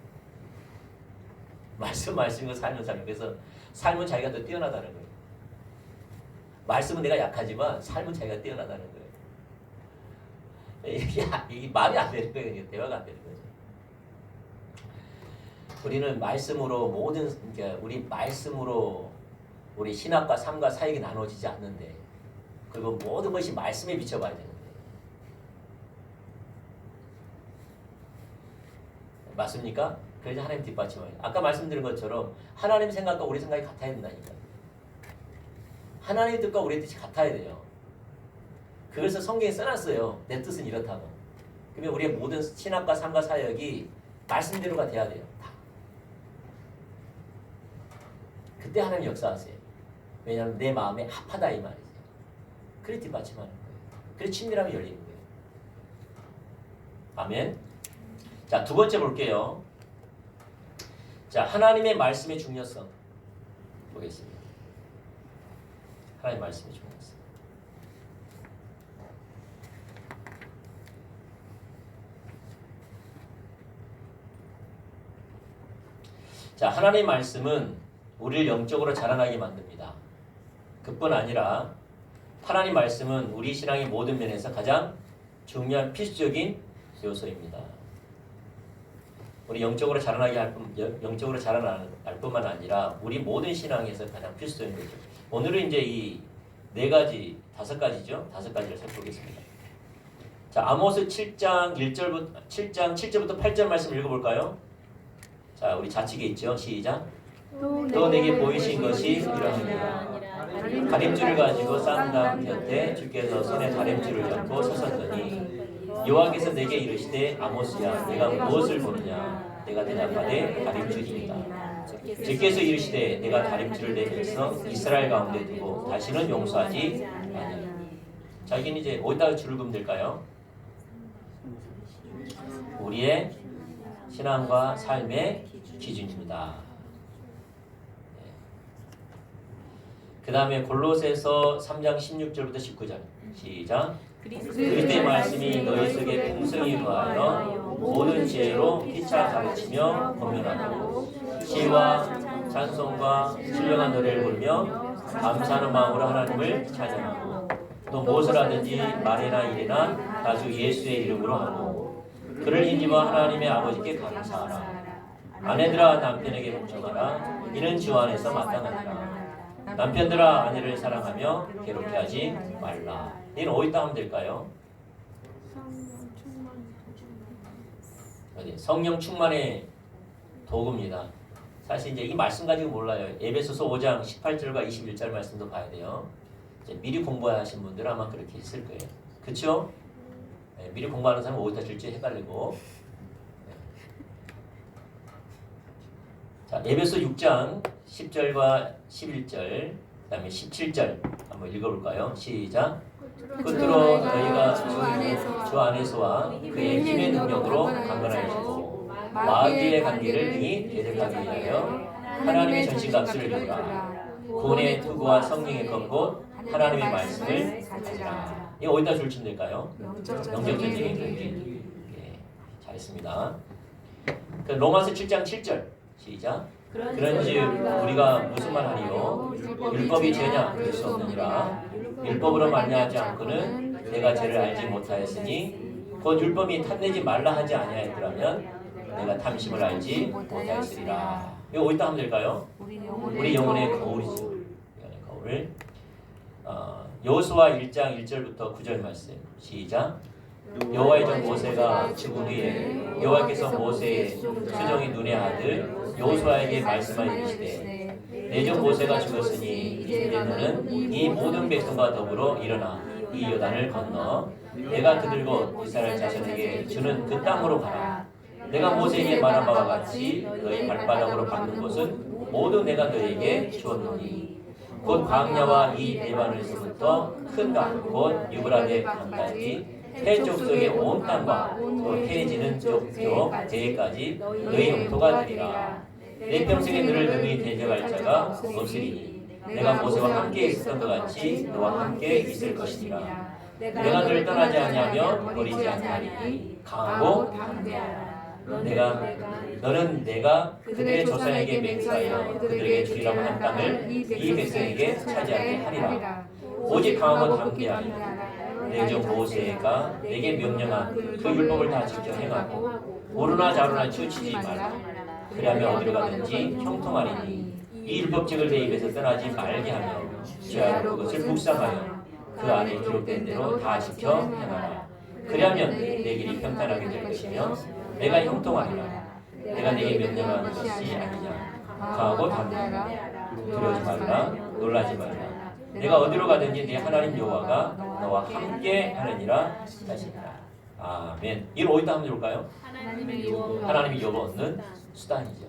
Speaker 1: 말씀이고 삶은 삶. 그래서 삶은 자기가 더 뛰어나다는 거예요. 말씀은 내가 약하지만 삶은 자기가 뛰어나다는 거예요. 이게 말이 안 되는 거예요. 대화가 안 되는 거죠. 우리는 말씀으로 우리 말씀으로 우리 신학과 삶과 사역이 나눠지지 않는데 그리고 모든 것이 말씀에 비춰봐야 되는데 맞습니까? 그래서 하나님 뒷받침해요. 아까 말씀드린 것처럼 하나님 생각과 우리 생각이 같아야 된다니까요. 하나님의 뜻과 우리의 뜻이 같아야 돼요. 그래서 성경에 써놨어요. 내 뜻은 이렇다고. 그러면 우리의 모든 신학과 삶과 사역이 말씀대로가 돼야 돼요. 다. 그때 하나님 역사하세요. 왜냐하면 내 마음에 합하다 이 말이죠. 그래 뒷받침하는 거예요. 그래 친밀함이 열리는 거예요. 아멘. 자, 두 번째 볼게요. 자, 하나님의 말씀의 중요성 보겠습니다. 하나님의 말씀의 중요성. 자, 하나님의 말씀은 우리를 영적으로 자라나게 만듭니다. 그뿐 아니라 하나님 말씀은 우리 신앙의 모든 면에서 가장 중요한 필수적인 요소입니다. 우리 영적으로 자라날 뿐만 아니라 우리 모든 신앙에서 가장 필수적인 거죠. 오늘은 이제 이 다섯 가지죠. 다섯 가지를 살펴보겠습니다. 자, 아모스 7장 7절부터 8절 말씀 읽어볼까요? 자, 우리 좌측에 있죠. 시작. 또 내게 보이신 것이 이러하니라. 다림줄을 가지고 싼담 곁에 주께서 손에 다림줄을 잡고 서셨더니 여호와께서 내게 이르시되 아모스야 내가 무엇을 보느냐. 내가 대답하되 다림줄이니라. 주께서 이르시되 내가 다림줄을 내 백성 이스라엘 가운데 두고 다시는 용서하지 아니하리라. 자, 이게 이제 어디다가 줄을 그으면 될까요? 우리의 신앙과 삶의 기준입니다. 그 다음에 골로새서 3장 16절부터 19절 시작. 그리스도의 말씀이 너희 속에 풍성히 거하여 모든 지혜로 피차 가르치며 권면하고 시와 찬송과 신령한 노래를 부르며 감사하는 마음으로 하나님을 찬양하고 또 무엇을 하든지 말이나 일이나 다주 예수의 이름으로 하고 그를 인지와 하나님의 아버지께 감사하라. 아내들아 남편에게 복종하라. 이는 주 안에서 마땅하니라. 남편들아 아내를 사랑하며 괴롭게 하지 말라. 이는 어디다 하면 될까요? 성령 충만의 도구입니다. 사실 이제 이 말씀 가지고 몰라요. 에베소서 5장 18절과 21절 말씀도 봐야 돼요. 이제 미리 공부하신 분들은 아마 그렇게 했을 거예요. 그렇죠? 네, 미리 공부하는 사람은 어디다 줄지 헷갈리고. 네. 자, 에베소 6장 10절과 11절, 그 다음에 17절 한번 읽어볼까요? 시작. 끝으로 너희가 주 안에서와 그의 힘의 능력으로 강건하시고 마귀의 관계를 능히 대적하게 위하여 하나님의 전신갑주를 입으라. 구원의 투구와 성령의 검곧 하나님의 말씀을 가지라. 이거 어디다 줄치면 될까요? 영적 전쟁의 무기. 예, 잘했습니다. 그 로마서 7장 7절 시작. 그런즉 우리가 무슨 말하리요? 율법이 죄냐? 그럴 수 없느니라. 율법으로 말미암지 않고는 내가 죄를 알지 못하였으니 곧 율법이 탐내지 말라 하지 아니하였더라면 내가 탐심을 알지 못하였으리라. 이거 어디다 하면 될까요? 우리 영혼의 거울이죠. 영혼의 거울. 여호수아 1장 1절부터 9절 말씀 시작. 여호와의 종 모세가 죽은 후에 여호와께서 모세의 수정이 눈의 아들 여호수아에게 말씀하시되 내 종 모세가 죽었으니 이제 너는 이 모든 백성과 더불어 일어나 이 요단을 건너 내가 그들과 이스라엘 자손에게 주는 그 땅으로 가라. 내가 모세에게 말한 바와 같이 너희 발바닥으로 밟는 곳은 모두 내가 너희에게 주었노니 곧 광야와 이 에반에서부터 큰 강 곧 유브라데 강까지 해쪽 속의 온 땅과 또 해지는 쪽쪽 대까지 너희 영토가 되리라. 내 평생에 너를 능히 대적할 자가 없으리니 내가 모세와 함께 있었던 것 같이 너와 함께 있을 것이니라. 내가 너를 떠나지 아니하며 버리지 아니하리니 강하고 담대하라. 너는 내가 그들의 조상에게 맹세하여 그들에게 주리라고 한 땅을 이 백성에게 차지하게 하리라. 오직 강하고 담대하리. 내 종 모세가 내게 명령한 그 율법을 다 지켜 행하고 오르나 좌로나 치우치지 말라. 그리하면 어디로 가든지 형통하리니 이 율법책을 내 입에서 떠나지 말게 하며 죄하로 그것을 묵상하여 그 안에 기록된 대로 다 지켜 행하라. 그리하면 내 길이 평탄하게 될 것이며 내가 형통하리라. 내가 네게 명령한 것이 아니냐. 강하고 담대하라. 두려워하지 말라. 놀라지 말라. 내가 어디로 가든지 네 하나님 여호와가 너와 함께 하느니라 하시니라. 아멘. 이걸 어디다 하면 좋을까요? 하나님이 여호와 얻는 수단이죠.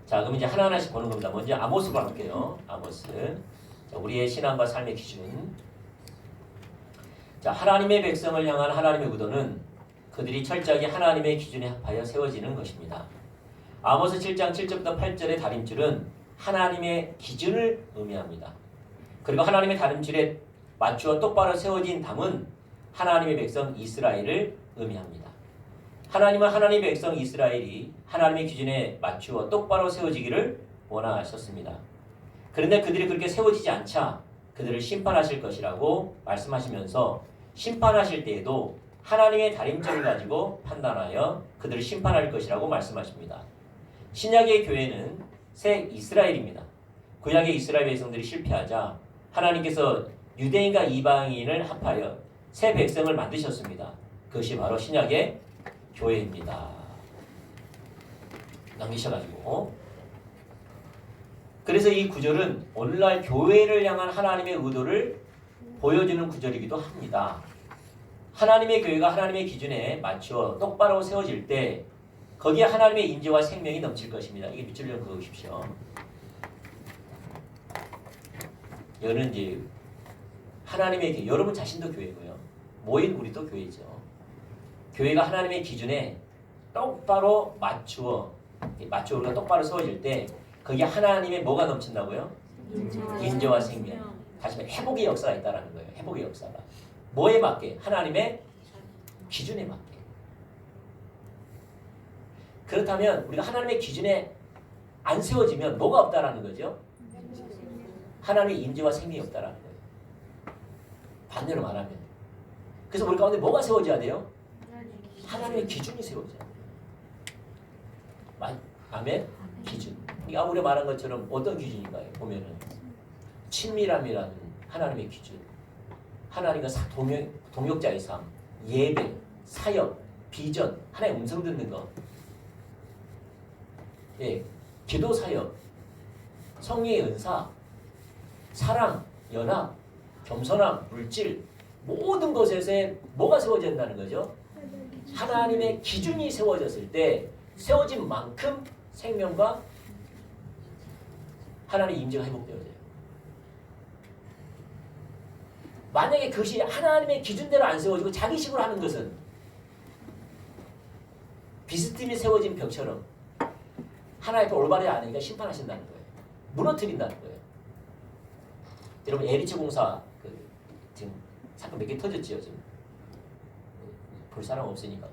Speaker 1: 자, 그럼 이제 하나하나씩 보는 겁니다. 먼저 아모스로 할게요. 아모스. 자, 우리의 신앙과 삶의 기준. 자, 하나님의 백성을 향한 하나님의 의도는 그들이 철저하게 하나님의 기준에 합하여 세워지는 것입니다. 아모스 7장 7절부터 8절의 다림줄은 하나님의 기준을 의미합니다. 그리고 하나님의 다림줄에 맞추어 똑바로 세워진 담은 하나님의 백성 이스라엘을 의미합니다. 하나님은 하나님의 백성 이스라엘이 하나님의 기준에 맞추어 똑바로 세워지기를 원하셨습니다. 그런데 그들이 그렇게 세워지지 않자 그들을 심판하실 것이라고 말씀하시면서 심판하실 때에도 하나님의 다림줄을 가지고 판단하여 그들을 심판할 것이라고 말씀하십니다. 신약의 교회는 새 이스라엘입니다. 구약의 이스라엘 백성들이 실패하자 하나님께서 유대인과 이방인을 합하여 새 백성을 만드셨습니다. 그것이 바로 신약의 교회입니다. 남기셔가지고 그래서 이 구절은 오늘날 교회를 향한 하나님의 의도를 보여주는 구절이기도 합니다. 하나님의 교회가 하나님의 기준에 맞추어 똑바로 세워질 때 거기에 하나님의 임재와 생명이 넘칠 것입니다. 이게 밑줄 좀 그으십시오. 여는 이제 하나님의 교회, 여러분 자신도 교회고요. 모인 우리도 교회죠. 교회가 하나님의 기준에 똑바로 맞추어 우리가 똑바로 세워질 때 거기에 하나님의 뭐가 넘친다고요? 인재와 생명. 다시 말해 회복의 역사가 있다는 거예요. 회복의 역사가. 뭐에 맞게? 하나님의 기준에 맞게. 그렇다면 우리가 하나님의 기준에 안 세워지면 뭐가 없다라는 거죠? 하나님의 임재와 생명이 없다라는 거예요. 반대로 말하면. 그래서 우리 가운데 뭐가 세워져야 돼요? 하나님의 기준이 세워져야 돼요. 아멘? 기준. 그러니까 우리가 말한 것처럼 어떤 기준인가요? 보면은 친밀함이라는 하나님의 기준. 하나님과 동역자의 삶, 예배, 사역, 비전, 하나님의 음성 듣는 것. 예, 기도 사역, 성령의 은사, 사랑, 연합, 겸손함, 물질 모든 것에서 뭐가 세워진다는 거죠? 하나님의 기준이 세워졌을 때 세워진 만큼 생명과 하나님의 임재가 회복되어져요. 만약에 그것이 하나님의 기준대로 안 세워지고 자기식으로 하는 것은 비스듬히 세워진 벽처럼 하나님 앞에 올바르지 않으니까 심판하신다는 거예요. 무너뜨린다는 거예요. 여러분 에리츠 공사 지금 사건 몇 개 터졌지요. 지금 볼 사람 없으니까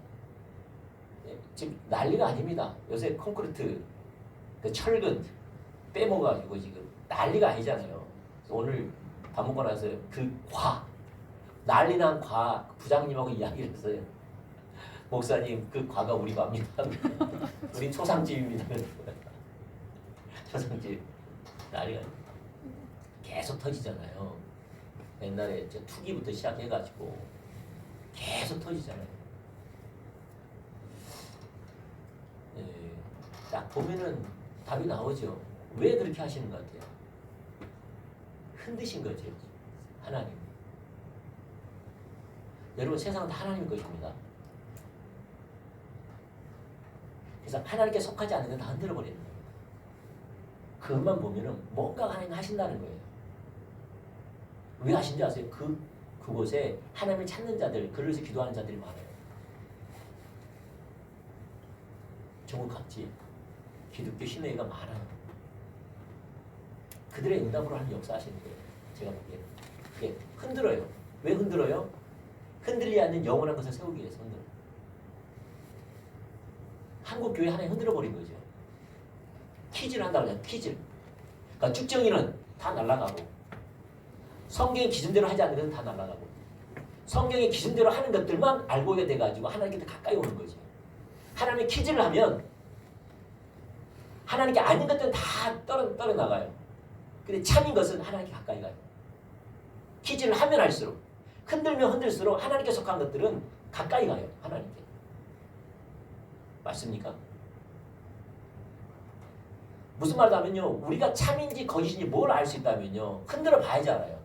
Speaker 1: 지금 난리가 아닙니다. 요새 콘크리트 철근 빼먹어가지고 지금 난리가 아니잖아요. 오늘 밥 먹고 나서 난리난 과 부장님하고 이야기를 했어요. 목사님 그 과가 우리 과입니다. 우리 초상집입니다. 초상집 난리가 계속 터지잖아요. 옛날에 투기부터 시작해가지고 계속 터지잖아요. 딱 보면은 답이 나오죠. 왜 그렇게 하시는 것 같아요? 흔드신 거죠. 하나님. 여러분 세상은 다 하나님의 것입니다. 그래서 하나님께 속하지 않는 건 다 흔들어버리는 거예요. 그것만 보면은 뭔가 하나님 하신다는 거예요. 왜 하신지 아세요? 그곳에 하나님을 찾는 자들, 그를 위해서 기도하는 자들이 많아요. 전국 각지 기독교 신회가 많아요. 그들의 응답으로 하는 역사하시는 거예요. 제가 보기에는. 예, 흔들어요. 왜 흔들어요? 흔들리지 않는 영원한 것을 세우기 위해서 흔들어요. 한국 교회 하나님 흔들어버린 거죠. 퀴즈를 한다고 해요. 퀴즈. 그러니까 쭉정이는 다 날아가고 성경의 기준대로 하지 않는 것은 다 날아가고 성경의 기준대로 하는 것들만 알고 돼가지고 하나님께 더 가까이 오는 거죠. 하나님의 퀴즈를 하면 하나님께 아닌 것들은 다 떨어 나가요. 근데 참인 것은 하나님께 가까이 가요. 퀴즈를 하면 할수록 흔들면 흔들수록 하나님께 속한 것들은 가까이 가요. 하나님께. 맞습니까? 무슨 말도 하면요. 우리가 참인지 거짓인지 뭘 알 수 있다면요. 흔들어 봐야지 알아요.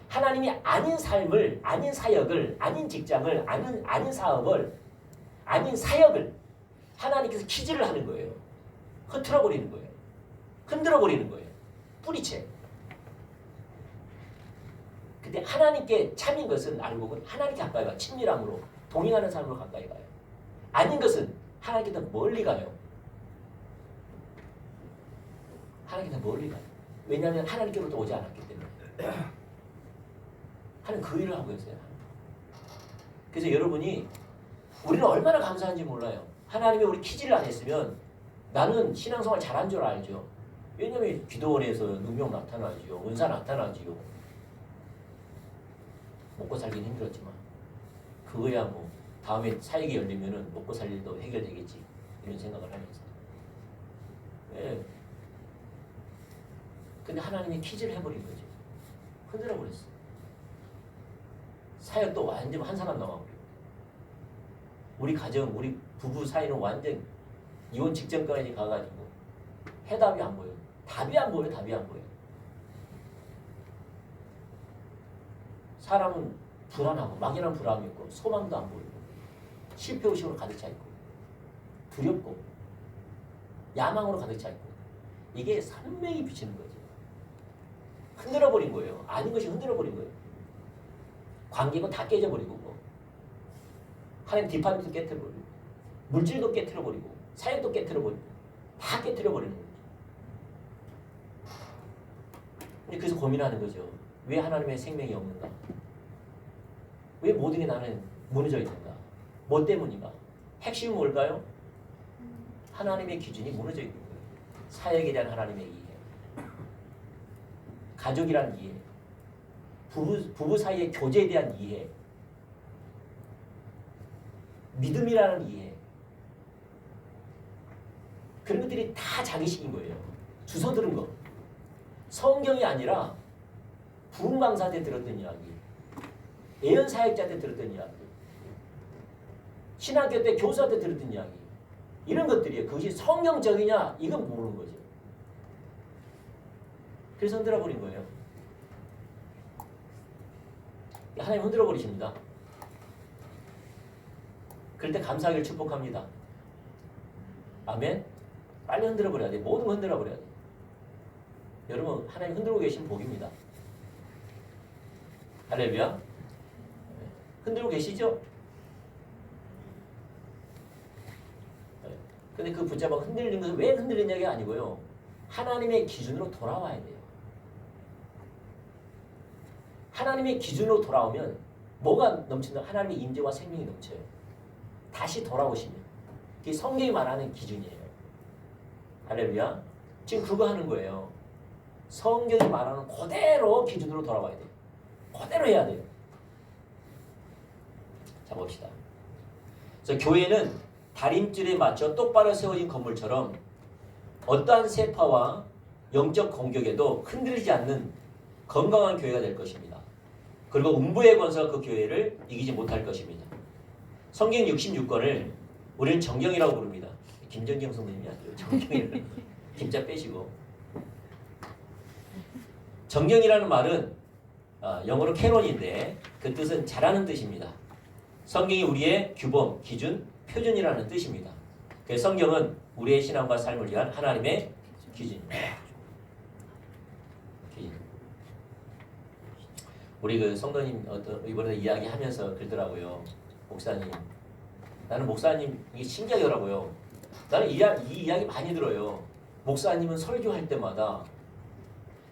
Speaker 1: 하나님이 아닌 삶을, 아닌 사역을, 아닌 직장을, 아닌 사업을, 아닌 사역을 하나님께서 퀴즈를 하는 거예요. 흐트러버리는 거예요. 흔들어버리는 거예요. 뿌리채. 근데 하나님께 참인 것은 알고 보면 하나님께 가까이 가요. 친밀함으로 동행하는 삶으로 가까이 가요. 아닌 것은 하나님께 더 멀리 가요. 하나님께 더 멀리 가요. 왜냐하면 하나님께로부터 오지 않았기 때문에. 하나님 그 일을 하고 있어요. 그래서 여러분이 우리는 얼마나 감사한지 몰라요. 하나님이 우리 퀴즈를 안 했으면 나는 신앙생활 잘한 줄 알죠. 왜냐하면 기도원에서 능력 나타나지요. 은사 나타나지요. 먹고 살기는 힘들었지만 그거야 뭐 다음에 사역이 열리면은 먹고 살 일도 해결되겠지 이런 생각을 하면서. 예. 근데 하나님이 퀴즈를 해버린 거죠. 흔들어 버렸어. 사역도 완전 한 사람 남아버리고. 우리 가정, 우리 부부 사이는 완전 이혼 직전까지 가가지고 해답이 안 보여요. 답이 안 보여요. 답이 안 보여요. 사람은 불안하고 막연한 불안이 있고 소망도 안 보이고 실패의식으로 가득 차 있고 두렵고 야망으로 가득 차 있고 이게 산명이 비치는 거죠. 흔들어버린 거예요. 아닌 것이 흔들어버린 거예요. 관계가 다 깨져버리고 뭐. 하나님 디파트도 깨트려버리고 물질도 깨트려버리고 사역도 깨트려버리고 다 깨트려버리는 거죠. 근데 그래서 고민하는 거죠. 왜 하나님의 생명이 없는가? 왜 모든 게 나는 무너져 있는가? 뭐 때문인가? 핵심은 뭘까요? 하나님의 기준이 무너져 있는 거예요. 사역에 대한 하나님의 이해, 가족이란 이해, 부부 사이의 교제에 대한 이해, 믿음이라는 이해, 그런 것들이 다 자기식인 거예요. 주워 들은 거. 성경이 아니라 부흥 강사 때 들었던 이야기, 예언 사역자 때 들었던 이야기, 신학교 때 교사 때 들었던 이야기, 이런 것들이에요. 그것이 성경적이냐 이건 모르는 거죠. 그래서 흔들어 버린 거예요. 하나님 흔들어 버리십니다. 그럴 때 감사하기를 축복합니다. 아멘. 빨리 흔들어 버려야 돼. 모든 거 흔들어 버려야 돼. 여러분 하나님 흔들고 계신 복입니다. 할렐루야. 흔들고 계시죠? 근데 그 붙잡아 흔들리는 것은 왜 흔들리냐가 아니고요. 하나님의 기준으로 돌아와야 돼요. 하나님의 기준으로 돌아오면 뭐가 넘친다? 하나님의 임재와 생명이 넘쳐요. 다시 돌아오시면. 그게 성경이 말하는 기준이에요. 할렐루야. 지금 그거 하는 거예요. 성경이 말하는 그대로 기준으로 돌아와야 돼요. 그대로 해야 돼요. 자 봅시다. 그래서 교회는 다림줄에 맞춰 똑바로 세워진 건물처럼 어떠한 세파와 영적 공격에도 흔들리지 않는 건강한 교회가 될 것입니다. 그리고 음부의 권세가 그 교회를 이기지 못할 것입니다. 성경 66권을 우리는 정경이라고 부릅니다. 김정경 선생님이 아니에요. 정경이라는 김자 빼시고. 정경이라는 말은 영어로 캐논인데 그 뜻은 잘하는 뜻입니다. 성경이 우리의 규범, 기준, 표준이라는 뜻입니다. 그래서 성경은 우리의 신앙과 삶을 위한 하나님의 기준입니다. 우리 그 성도님 이번에 이야기하면서 그러더라고요. 목사님, 나는 목사님 이게 신기하더라고요. 나는 이 이야기 많이 들어요. 목사님은 설교할 때마다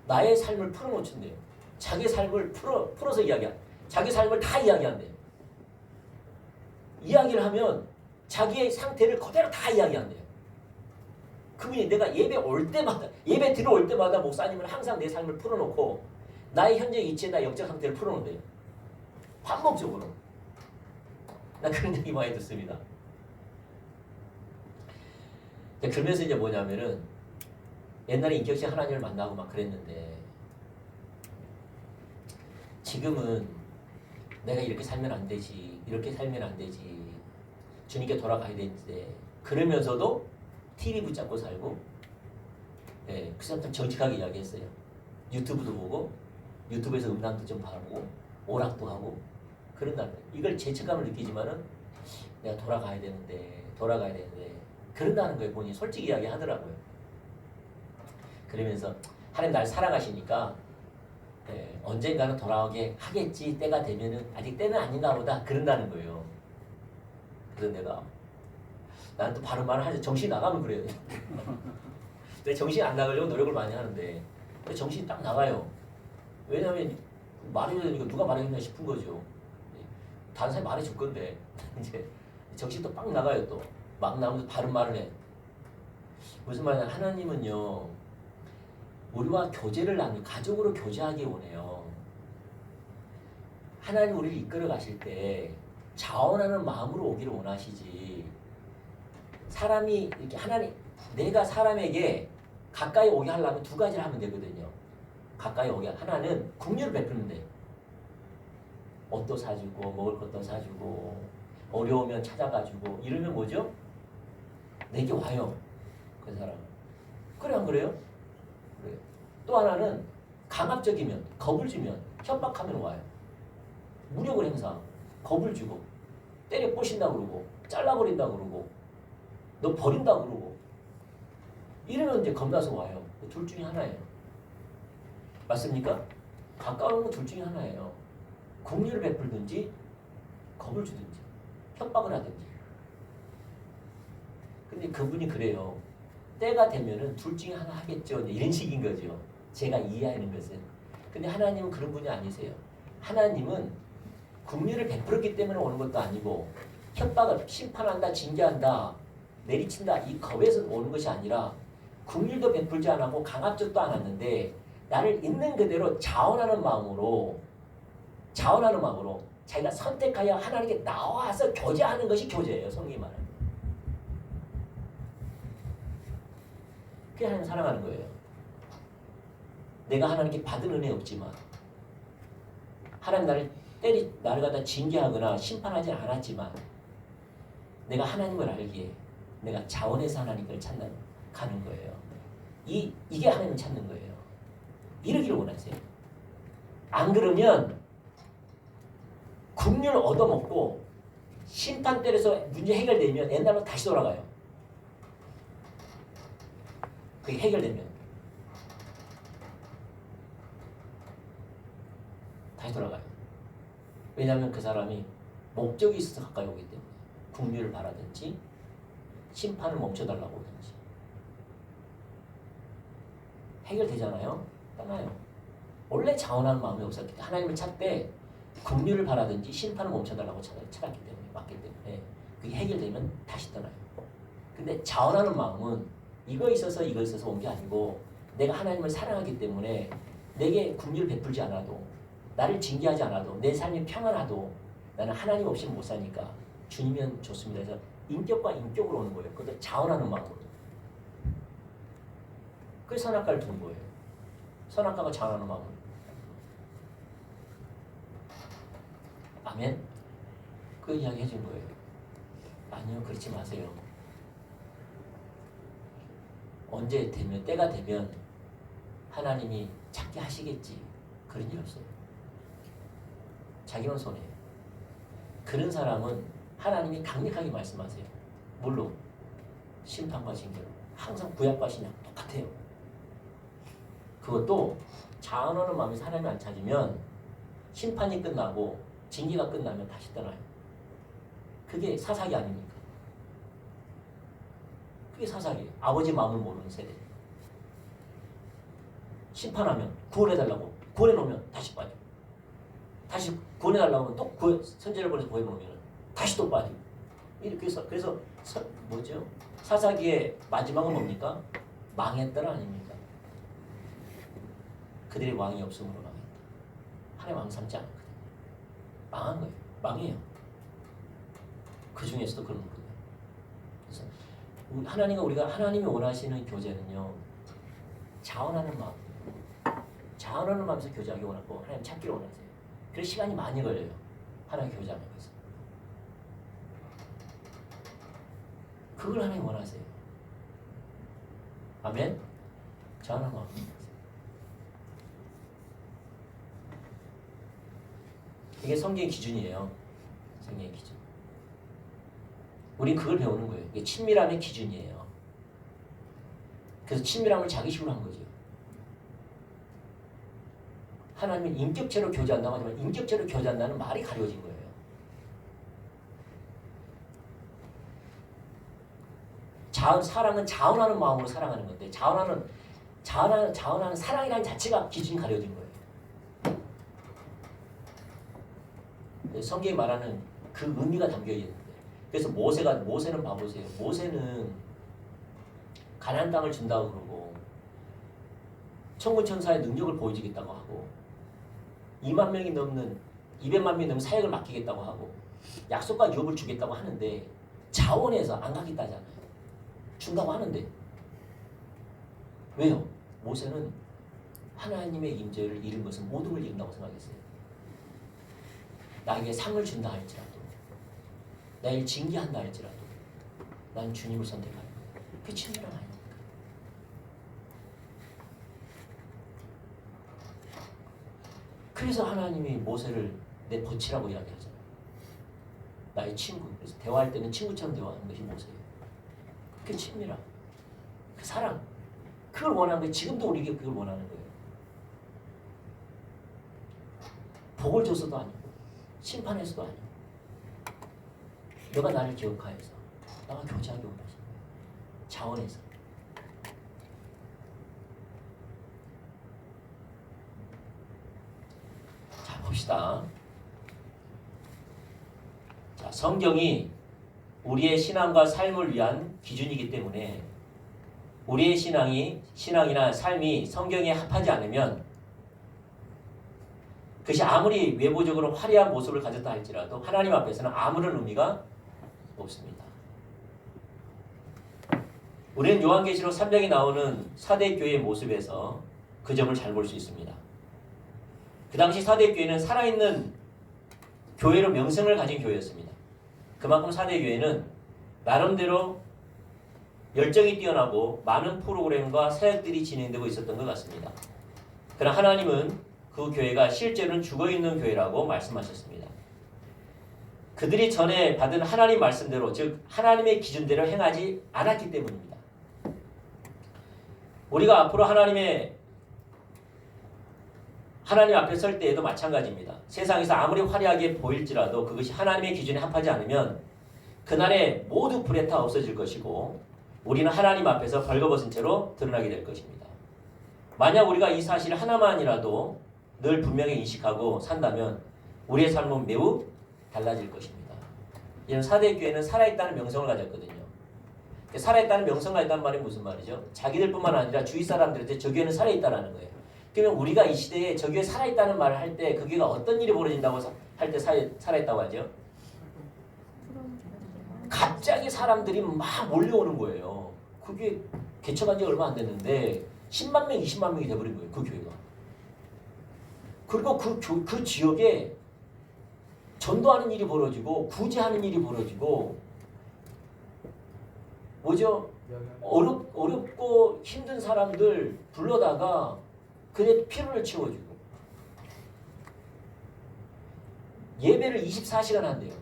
Speaker 1: 나의 삶을 풀어놓친대요. 자기 삶을 풀어서 자기 삶을 다 이야기한대요. 이야기를 하면 자기의 상태를 그대로 다 이야기한대요. 그분이 내가 예배 들어올 때마다 목사님은 항상 내 삶을 풀어놓고 나의 현재 위치에 나의 영적 상태를 풀어놓는대요. 반복적으로. 나 그런 얘기 많이 듣습니다. 그러면서 이제 뭐냐면은 옛날에 인격식 하나님을 만나고 막 그랬는데 지금은 내가 이렇게 살면 안 되지, 이렇게 살면 안 되지, 주님께 돌아가야 되는데 그러면서도 TV 붙잡고 살고, 그 사람 좀 정직하게 이야기했어요. 유튜브도 보고 유튜브에서 음란도 좀 봐보고 오락도 하고 그런다는 거예요. 이걸 죄책감을 느끼지만은 내가 돌아가야 되는데 그런다는 거예요. 본인이 솔직히 이야기하더라고요. 그러면서 하나님 날 사랑하시니까 언젠가는 돌아오게 하겠지, 때가 되면은 아직 때는 아닌가 보다 그런다는 거예요. 그래서 내가 나는 또 바른 말을 하지, 정신이 나가면 그래요. 내 정신이 안 나가려고 노력을 많이 하는데 정신이 딱 나가요. 왜냐하면 말해줘야 되니까 누가 말해줬나 싶은 거죠. 다른 사람이 말해줄 건데 이제 정신이 또 빡 나가요. 또 막 나오면서 바른 말을 해. 무슨 말이냐, 하나님은요 우리와 교제를 나누고 가족으로 교제하기 원해요. 하나님 우리를 이끌어 가실 때 자원하는 마음으로 오기를 원하시지, 사람이 이렇게 내가 사람에게 가까이 오게 하려면 두 가지를 하면 되거든요. 가까이 오게 하나는 긍휼을 베푸는 데, 옷도 사주고 먹을 것도 사주고 어려우면 찾아가지고 이러면 뭐죠? 내게 와요. 그 사람은. 그래 안 그래요? 그래요. 또 하나는 강압적이면, 겁을 주면, 협박하면 와요. 무력을 행사하고 겁을 주고 때려 부신다 그러고 잘라버린다 그러고 너 버린다 그러고 이러면 이제 겁나서 와요. 둘 중에 하나예요. 맞습니까? 가까운 건 둘 중에 하나예요. 긍휼을 베풀든지 겁을 주든지 협박을 하든지. 근데 그분이 그래요. 때가 되면은 둘 중에 하나 하겠죠. 이런 식인 거죠. 제가 이해하는 것은. 근데 하나님은 그런 분이 아니세요. 하나님은 긍휼을 베풀었기 때문에 오는 것도 아니고 협박을 심판한다, 징계한다, 내리친다 이 겁에서 오는 것이 아니라 긍휼도 베풀지 않았고 강압적도 않았는데 나를 있는 그대로 자원하는 마음으로 자기가 선택하여 하나님께 나와서 교제하는 것이 교제예요. 성경이 말하는. 그게 하나님 사랑하는 거예요. 내가 하나님께 받은 은혜 없지만 하나님 나를 갖다 징계하거나 심판하지 않았지만 내가 하나님을 알기에 내가 자원해서 하나님을 가는 거예요. 이게 하나님을 찾는 거예요. 이러기를 원하세요. 안 그러면 긍휼을 얻어먹고 심판 때려서 문제 해결되면 옛날로 다시 돌아가요. 그게 해결되면 다시 돌아가요. 왜냐하면 그 사람이 목적이 있어서 가까이 오기 때문에 긍휼을 바라든지 심판을 멈춰달라고 하든지 해결되잖아요. 떠나요. 원래 자원하는 마음이 없었기 때문에 하나님을 찾되 긍휼을 바라든지 심판을 멈춰달라고 찾았기 때문에 맞기 때문에 그게 해결되면 다시 떠나요. 근데 자원하는 마음은 이거 있어서 온 게 아니고 내가 하나님을 사랑하기 때문에 내게 긍휼을 베풀지 않아도 나를 징계하지 않아도 내 삶이 평안하도 나는 하나님 없이는 못 사니까 주님이면 좋습니다. 그래서 인격과 인격으로 오는 거예요. 그것도 자원하는 마음으로. 그래서 선악과를 둔 거예요. 선악과가 자원하는 마음으로. 아멘? 그 이야기 해준 거예요. 아니요, 그렇지 마세요. 언제 되면, 때가 되면 하나님이 찾게 하시겠지. 그런 일 없어요. 자기만 손해요. 그런 사람은 하나님이 강력하게 말씀하세요. 물론 심판과 징계로 항상 구약과 신약 똑같아요. 그것도 자원하는 마음에서 하나님을 안 찾으면 심판이 끝나고 징계가 끝나면 다시 떠나요. 그게 사사기 아닙니까? 그게 사사기예요. 아버지 마음을 모르는 세대. 심판하면 구원해달라고 구원해놓으면 다시 빠져. 다시 구원해달라고 하면 또 선제를 보내서 구해놓으면 다시 또 빠지고. 그래서 뭐죠? 사사기의 마지막은 뭡니까? 망했더라 아닙니까? 그들의 왕이 없음으로 망했다. 하나님 왕 삼지 않았거든요. 망한 거예요. 망해요. 그 중에서도 그런 거거든요. 그래서 우리가 하나님이 원하시는 교제는요. 자원하는 마음. 자원하는 마음에서 교제하기 원하고 하나님 찾기를 원하세요. 그래서 시간이 많이 걸려요. 하나님 교제하는 것은. 그걸 하나님 원하세요. 아멘? 자원하는 마음. 이게 성경의 기준이에요. 성경의 기준. 우린 그걸 배우는 거예요. 이게 친밀함의 기준이에요. 그래서 친밀함을 자기식으로 한 거죠. 하나님은 인격체로 교제한다고 하지만 인격체로 교제한다는 말이 가려진 거예요. 사랑은 자원하는 마음으로 사랑하는 건데 자원하는 사랑이라는 자체가 기준이 가려진 거예요. 성경이 말하는 그 의미가 담겨 있는데 그래서 모세는 봐보세요. 모세는 가나안 땅을 준다고 그러고 천군천사의 능력을 보여주겠다고 하고 200만 명이 넘는 사역을 맡기겠다고 하고 약속과 유업을 주겠다고 하는데 자원해서 안 가겠다잖아요. 준다고 하는데 왜요? 모세는 하나님의 임재를 잃은 것은 모든 걸 잃는다고 생각했어요. 나에게 상을 준다 할지라도 나를 징계한다 할지라도 난 주님을 선택하는 거예요. 그게 친밀함 아닙니까? 그래서 하나님이 모세를 내 벗이라고 이야기하잖아요. 나의 친구. 그래서 대화할 때는 친구처럼 대화하는 것이 모세예요. 그게 친밀함. 그 사랑. 그걸 원하는 거예요. 지금도 우리에게 그걸 원하는 거예요. 복을 줘서도 아니고 심판해서도 아니고 너가 나를 기억하여서 나와 교제하기 원하시는 거예요. 자원에서. 자, 봅시다. 자, 성경이 우리의 신앙과 삶을 위한 기준이기 때문에 우리의 신앙이나 삶이 성경에 합하지 않으면 그것이 아무리 외부적으로 화려한 모습을 가졌다 할지라도 하나님 앞에서는 아무런 의미가 없습니다. 우리는 요한계시록 3장에 나오는 사대 교회의 모습에서 그 점을 잘 볼 수 있습니다. 그 당시 사대 교회는 살아있는 교회로 명성을 가진 교회였습니다. 그만큼 사대 교회는 나름대로 열정이 뛰어나고 많은 프로그램과 사역들이 진행되고 있었던 것 같습니다. 그러나 하나님은 그 교회가 실제로는 죽어있는 교회라고 말씀하셨습니다. 그들이 전에 받은 하나님 말씀대로, 즉 하나님의 기준대로 행하지 않았기 때문입니다. 우리가 앞으로 하나님 앞에 설 때에도 마찬가지입니다. 세상에서 아무리 화려하게 보일지라도 그것이 하나님의 기준에 합하지 않으면 그날에 모두 불에 타 없어질 것이고 우리는 하나님 앞에서 벌거벗은 채로 드러나게 될 것입니다. 만약 우리가 이 사실 하나만이라도 늘 분명히 인식하고 산다면 우리의 삶은 매우 달라질 것입니다. 이런 사대교회는 살아있다는 명성을 가졌거든요. 살아있다는 명성을 가졌다는 말이 무슨 말이죠? 자기들뿐만 아니라 주위 사람들한테 저 교회는 살아있다는 거예요. 그러면 우리가 이 시대에 저 교회 살아있다는 말을 할 때 그 교회가 어떤 일이 벌어진다고 할 때 살아있다고 하죠? 갑자기 사람들이 막 몰려오는 거예요. 그게 개척한 지 얼마 안 됐는데 10만 명, 20만 명이 돼버린 거예요. 그 교회가. 그리고 그 지역에 전도하는 일이 벌어지고 구제하는 일이 벌어지고 뭐죠? 어렵고 힘든 사람들 불러다가 그의 피로를 채워주고 예배를 24시간 한대요.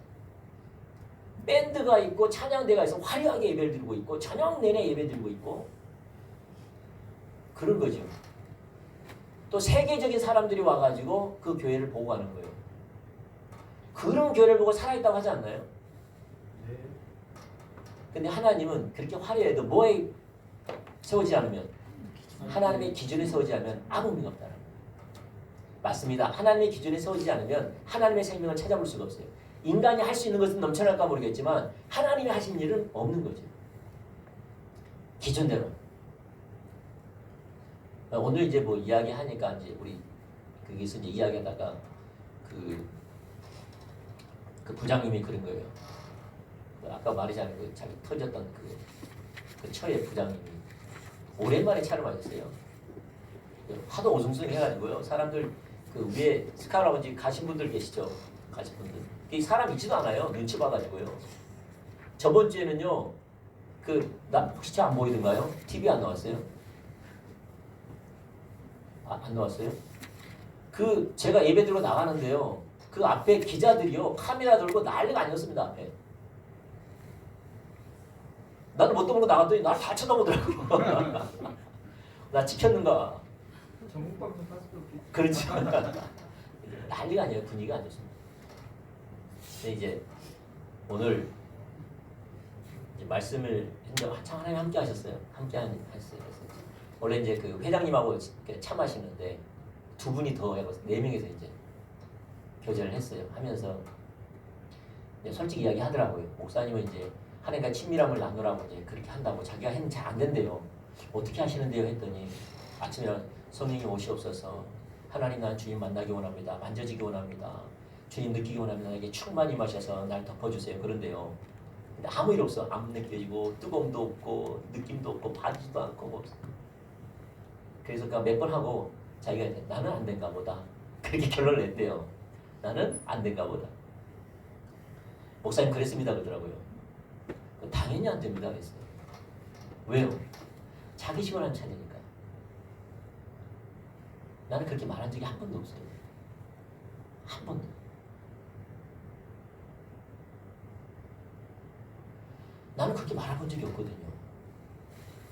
Speaker 1: 밴드가 있고 찬양대가 있어 화려하게 예배를 드리고 있고 저녁 내내 예배 드리고 있고 그런 거죠. 또 세계적인 사람들이 와가지고 그 교회를 보고 가는 거예요. 그런 교회를 보고 살아있다고 하지 않나요? 네. 근데 하나님은 그렇게 화려해도 뭐에 세우지 않으면 하나님의 기준에 세우지 않으면 아무 의미가 없다는 거예요. 맞습니다. 하나님의 기준에 세우지 않으면 하나님의 생명을 찾아볼 수가 없어요. 인간이 할 수 있는 것은 넘쳐날까 모르겠지만 하나님이 하신 일은 없는 거죠. 기준대로. 오늘 이제 뭐 이야기하니까 이제 우리 거기서 이제 이야기하다가 그 부장님이 그런 거예요. 아까 말하자면 그 자기 터졌던 그 처의 부장님이 오랜만에 차를 마셨어요. 하도 오숭숭 해가지고요. 사람들 그 위에 스카라운지 가신 분들 계시죠? 가신 분들. 이 사람 있지도 않아요. 눈치 봐가지고요. 저번 주에는요. 나 혹시 안 보이던가요? TV 안 나왔어요? 안 나왔어요? 제가 예배 들고 나가는데요. 그 앞에 기자들이요. 카메라 들고 난리가 아니었습니다. 앞에. 나는 못 떠보고 나갔더니 나를 다 쳐다보더라고요. 나 찍혔는가?
Speaker 2: 전국방송 탔을
Speaker 1: 그렇지. 난리가 아니에요. 분위기가 안 좋습니다. 근데 이제 오늘 이제 말씀을 했는데 한참 하나님 함께 하셨어요. 함께 하셨어요. 원래 이제 그 회장님하고 차 마시는데 두 분이 더 해서 네 명이서 이제 교제를 했어요. 하면서 이제 솔직히 이야기 하더라고요. 목사님은 이제 하나님과 친밀함을 나누라고 이제 그렇게 한다고 자기가 했는데 잘 안 된대요. 어떻게 하시는데요? 했더니 아침에 성령님 오시옵소서. 하나님 난 주님 만나기 원합니다. 만져지기 원합니다. 주님 느끼기 원합니다. 나에게 충만히 마셔서 날 덮어주세요. 그런데요. 근데 아무 일 없어. 안 느껴지고 뜨거움도 없고 느낌도 없고 받지도 않고 뭐 없어. 그래서 몇 번 하고 자기가 나는 안 된가 보다. 그렇게 결론을 냈대요. 나는 안 된가 보다. 목사님 그랬습니다 그러더라고요. 당연히 안 됩니다 그랬어요. 왜요? 자기식을 안 차리니까. 나는 그렇게 말한 적이 한 번도 없어요. 한 번도. 나는 그렇게 말해본 적이 없거든요.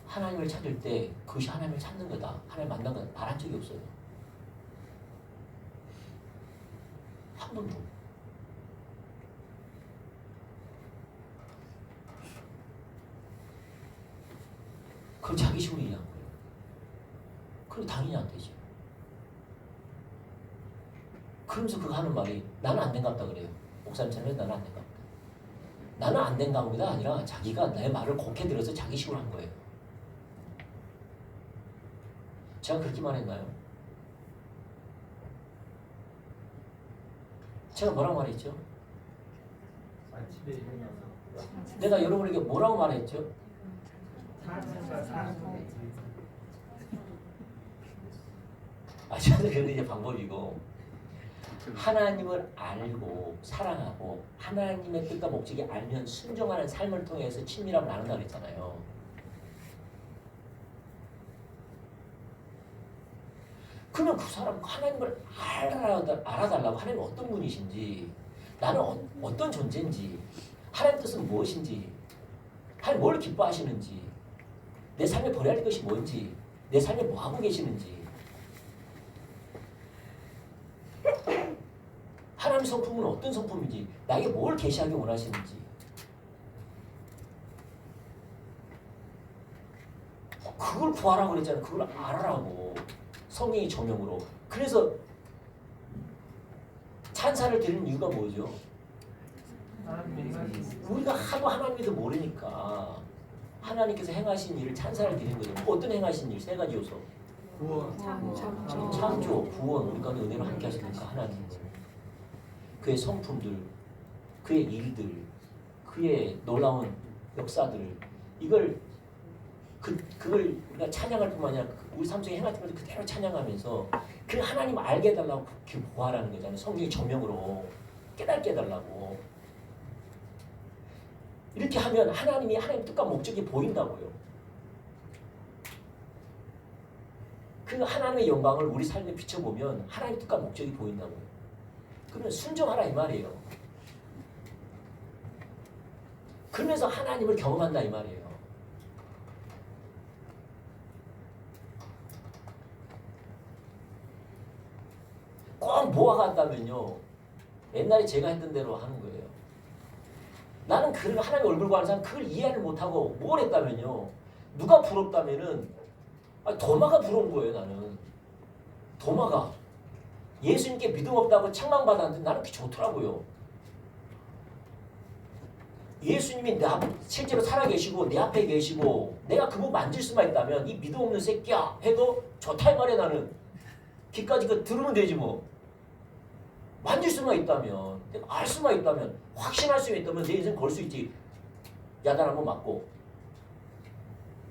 Speaker 1: 하나님을 찾을 때 그것이 하나님을 찾는 거다. 하나님 만난 거다. 말한 적이 없어요. 한 번도. 그걸 자기식으로 이해한 거예요. 그럼 당연히 안 되죠. 그러면서 그거 하는 말이 나는 안 된갑다 그래요. 목사님처럼 나는 안 된갑다. 나는 안 된갑니다 아니라 자기가 내 말을 곡해 들어서 자기식으로 한 거예요. 제가 그렇게 말했나요? 제가 뭐라고 말했죠?
Speaker 2: 집에 일어나서
Speaker 1: 내가 여러분에게 뭐라고 말했죠? 저는 그게 이제 방법이고 하나님을 알고 사랑하고 하나님의 뜻과 목적이 알면 순종하는 삶을 통해서 친밀함을 나눈다 그랬잖아요. 그러면 그 사람 하나님을 알아달라고 하나님 어떤 분이신지 나는 어떤 존재인지 하나님 뜻은 무엇인지 하나님 뭘 기뻐하시는지 내 삶에 버려야 할 것이 뭔지 내 삶에 뭐하고 계시는지 하나님 성품은 어떤 성품인지 나에게 뭘 계시하기 원하시는지 그걸 구하라고 그랬잖아요. 그걸 알아라고 성령의 조명으로. 그래서 찬사를 드리는 이유가 뭐죠? 우리가 하도 하나님께서 모르니까 하나님께서 행하신 일을 찬사를 드리는 거죠. 어떤 행하신 일? 세 가지 요소. 창조, 구원, 우리 가운데 은혜로 함께 하시니까 하나님. 그의 성품들, 그의 일들, 그의 놀라운 역사들 이걸 그걸 우리가 찬양할 뿐만 아니라 우리 삶 속에 행하는 것을 그대로 찬양하면서 그 하나님 알게 해달라고 그 구하라는 거잖아요. 성령의 조명으로 깨닫게 해달라고. 이렇게 하면 하나님이 하나님 뜻과 목적이 보인다고요. 그 하나님의 영광을 우리 삶에 비춰보면 하나님 뜻과 목적이 보인다고요. 그러면 순종하라 이 말이에요. 그러면서 하나님을 경험한다 이 말이에요. 꼭 뭐가 같다면요. 옛날에 제가 했던 대로 하는 거예요. 나는 그 하나님 얼굴 구하는 사람 그걸 이해를 못하고 뭘 했다면요. 누가 부럽다면은 도마가 부러운 거예요. 나는 도마가 예수님께 믿음 없다고 책망받았는데 나는 그게 좋더라고요. 예수님이 실제로 살아계시고 내 앞에 계시고 내가 그분 만질 수만 있다면 이 믿음 없는 새끼야 해도 좋다 이 말이야. 나는 귀까지 그 들으면 되지 뭐. 만질 수만 있다면 알 수만 있다면 확신할 수 있다면 내 인생 걸 수 있지. 야단 한번 맞고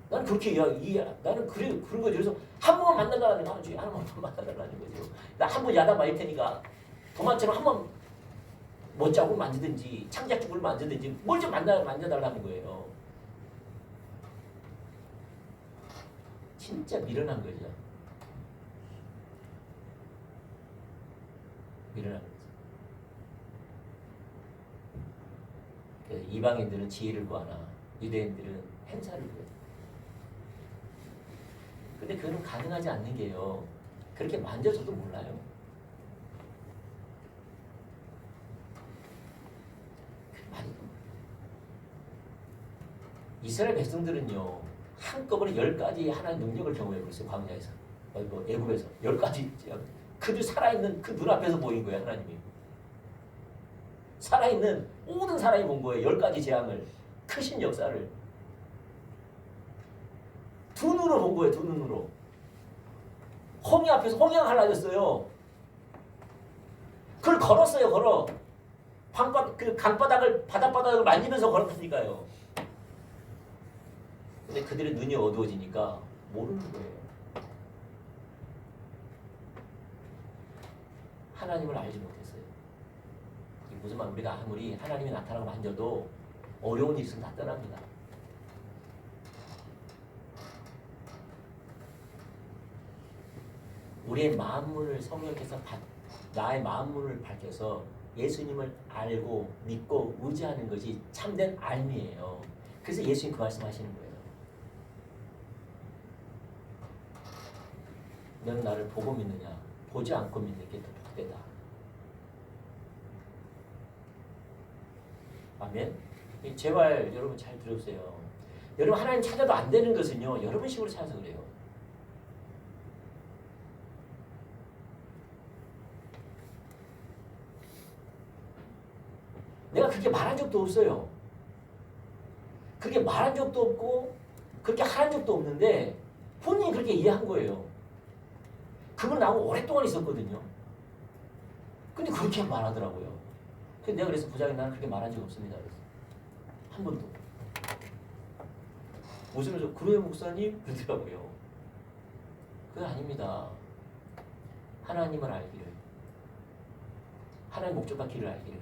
Speaker 1: 나는 그렇게 나는 그런 거죠. 그래서 한 번만 만나달라는 거 하지. 한 번만 만나달라는 거죠. 나 한 번 야단 맞을 테니까 도마처럼 한 번 못자국을 만지든지 창자국을 만지든지 뭘 좀 만져달라는 거예요. 진짜 미련한 거죠. 미련한 거죠. 이방인들은 지혜를 구하나 유대인들은 행사를 구해요. 근데 그건 가능하지 않는 게요. 그렇게 만져줘도 몰라요. 이스라엘 백성들은요. 한꺼번에 10가지 하나님의 능력을 경험해 버렸어요. 광야에서. 애굽에서. 10가지. 그들 살아있는 그 눈앞에서 보인 거예요. 하나님이. 살아있는 모든 사람이 본 거예요. 10가지 재앙을. 크신 역사를. 두 눈으로 본 거예요. 두 눈으로. 홍해 앞에서 홍해가 갈라졌어요. 그걸 걸었어요. 걸어. 그 강바닥을 바닷바닥을 만지면서 걸었으니까요. 근데 그들의 눈이 어두워지니까 모르는 거예요. 하나님을 알지 못했어요. 무슨 말 우리가 아무리 하나님이 나타나고 만져도 어려운 일이 있으면 다 떠납니다. 우리의 마음문을 성령께서 나의 마음문을 밝혀서 예수님을 알고 믿고 의지하는 것이 참된 알미예요. 그래서 예수님 그 말씀하시는 거예요. 너는 나를 보고 믿느냐 보지 않고 믿는 게 더 복되다. 아멘. 제발 여러분 잘 들으세요. 여러분 하나님 찾아도 안 되는 것은요 여러분 식으로 찾아서 그래요. 내가 그렇게 말한 적도 없어요. 그렇게 말한 적도 없고 그렇게 하는 적도 없는데 본인이 그렇게 이해한 거예요. 그걸 나하고 오랫동안 있었거든요. 근데 그렇게 말하더라고요. 근데 내가 그래서 부장님 나는 그렇게 말한 적 없습니다. 그래서 한 번도. 웃으면서 그래요 목사님? 그러더라고요. 그건 아닙니다. 하나님을 알기를 하나님 목적과 길을 알기를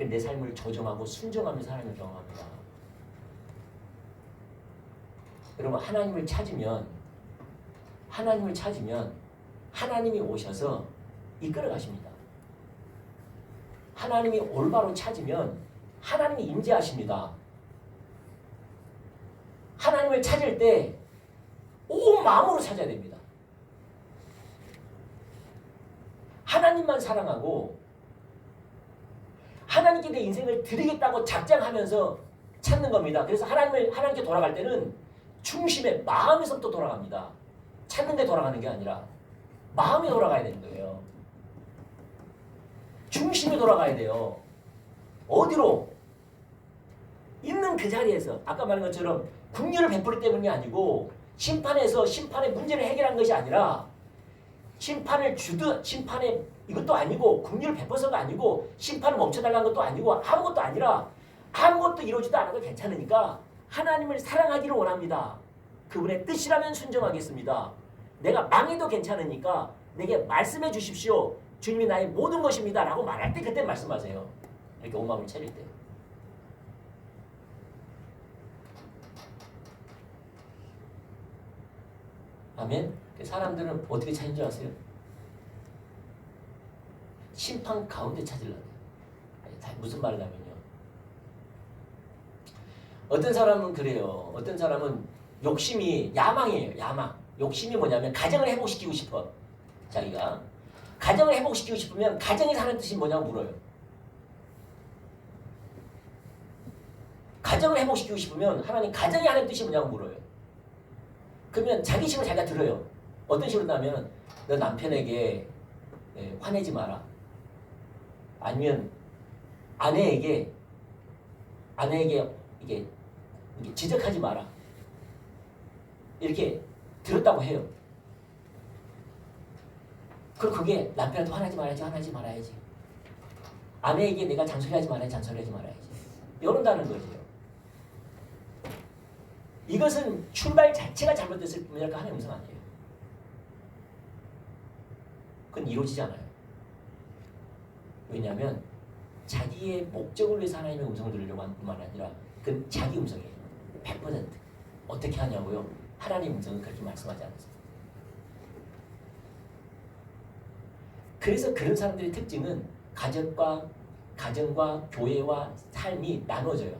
Speaker 1: 내 삶을 조정하고 순종하면서 하나님을 경험합니다. 여러분 하나님을 찾으면 하나님이 오셔서 이끌어 가십니다. 하나님이 올바로 찾으면 하나님이 임재하십니다. 하나님을 찾을 때 온 마음으로 찾아야 됩니다. 하나님만 사랑하고 하나님께 내 인생을 드리겠다고 작정하면서 찾는 겁니다. 그래서 하나님께 돌아갈 때는 중심의 마음에서부터 돌아갑니다. 찾는 데 돌아가는 게 아니라 마음에 돌아가야 되는 거예요. 중심에 돌아가야 돼요. 어디로? 있는 그 자리에서 아까 말한 것처럼 긍휼을 베풀기 때문이 아니고 심판의 문제를 해결한 것이 아니라 심판의 이것도 아니고 긍휼을 베풀어서가 아니고 심판을 멈춰달라는 것도 아니고 아무것도 아니라 아무것도 이루어지도 않아도 괜찮으니까 하나님을 사랑하기를 원합니다. 그분의 뜻이라면 순종하겠습니다. 내가 망해도 괜찮으니까 내게 말씀해 주십시오. 주님이 나의 모든 것입니다. 라고 말할 때 그때 말씀하세요. 이렇게 온 마음을 차릴 때. 아멘. 사람들은 어떻게 찾는 줄 아세요? 심판 가운데 찾으려고 해요. 무슨 말이냐면요. 어떤 사람은 그래요. 어떤 사람은 욕심이 야망이에요. 야망. 욕심이 뭐냐면 가정을 회복시키고 싶어. 자기가. 가정을 회복시키고 싶으면 가정에서 하는 뜻이 뭐냐고 물어요. 가정을 회복시키고 싶으면 하나님 가정이 하는 뜻이 뭐냐고 물어요. 그러면 자기 식으로 자기가 들어요. 어떤 식으로 하면 너 남편에게 화내지 마라. 아니면 아내에게 이게 지적하지 마라. 이렇게 들었다고 해요. 그럼 그게 남편한테 화내지 말아야지. 아내에게 내가 잔소리하지 말아야지. 이런다는 거죠. 이것은 출발 자체가 잘못됐을 뿐이랄까 하나의 음성 아니에요. 그건 이루어지지 않아요. 왜냐하면 자기의 목적을 위해서 하나님의 음성을 들으려고 하는 뿐만 아니라 그건 자기 음성이에요. 100%. 어떻게 하냐고요? 하나님 음성은 그렇게 말씀하지 않으세요. 그래서 그런 사람들의 특징은 가정과 교회와 삶이 나눠져요.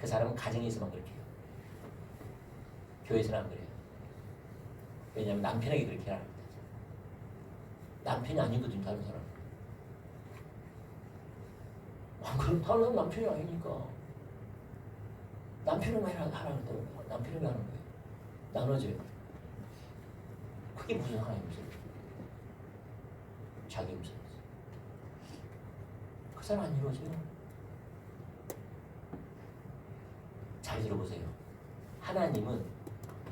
Speaker 1: 그 사람은 가정에서만 그렇게 해요. 교회에서는 안 그래요. 왜냐하면 남편에게 그렇게 하는 거죠. 남편이 아니거든요. 다른 사람. 그럼 다른 사람 남편이 아니니까. 남편은 하라고 했다고. 남편이 하는 거예요. 나눠져요. 그게 무슨 하나님 음성이에요? 자기 음성이죠. 그 사람 안 이루어져요. 잘 들어보세요. 하나님은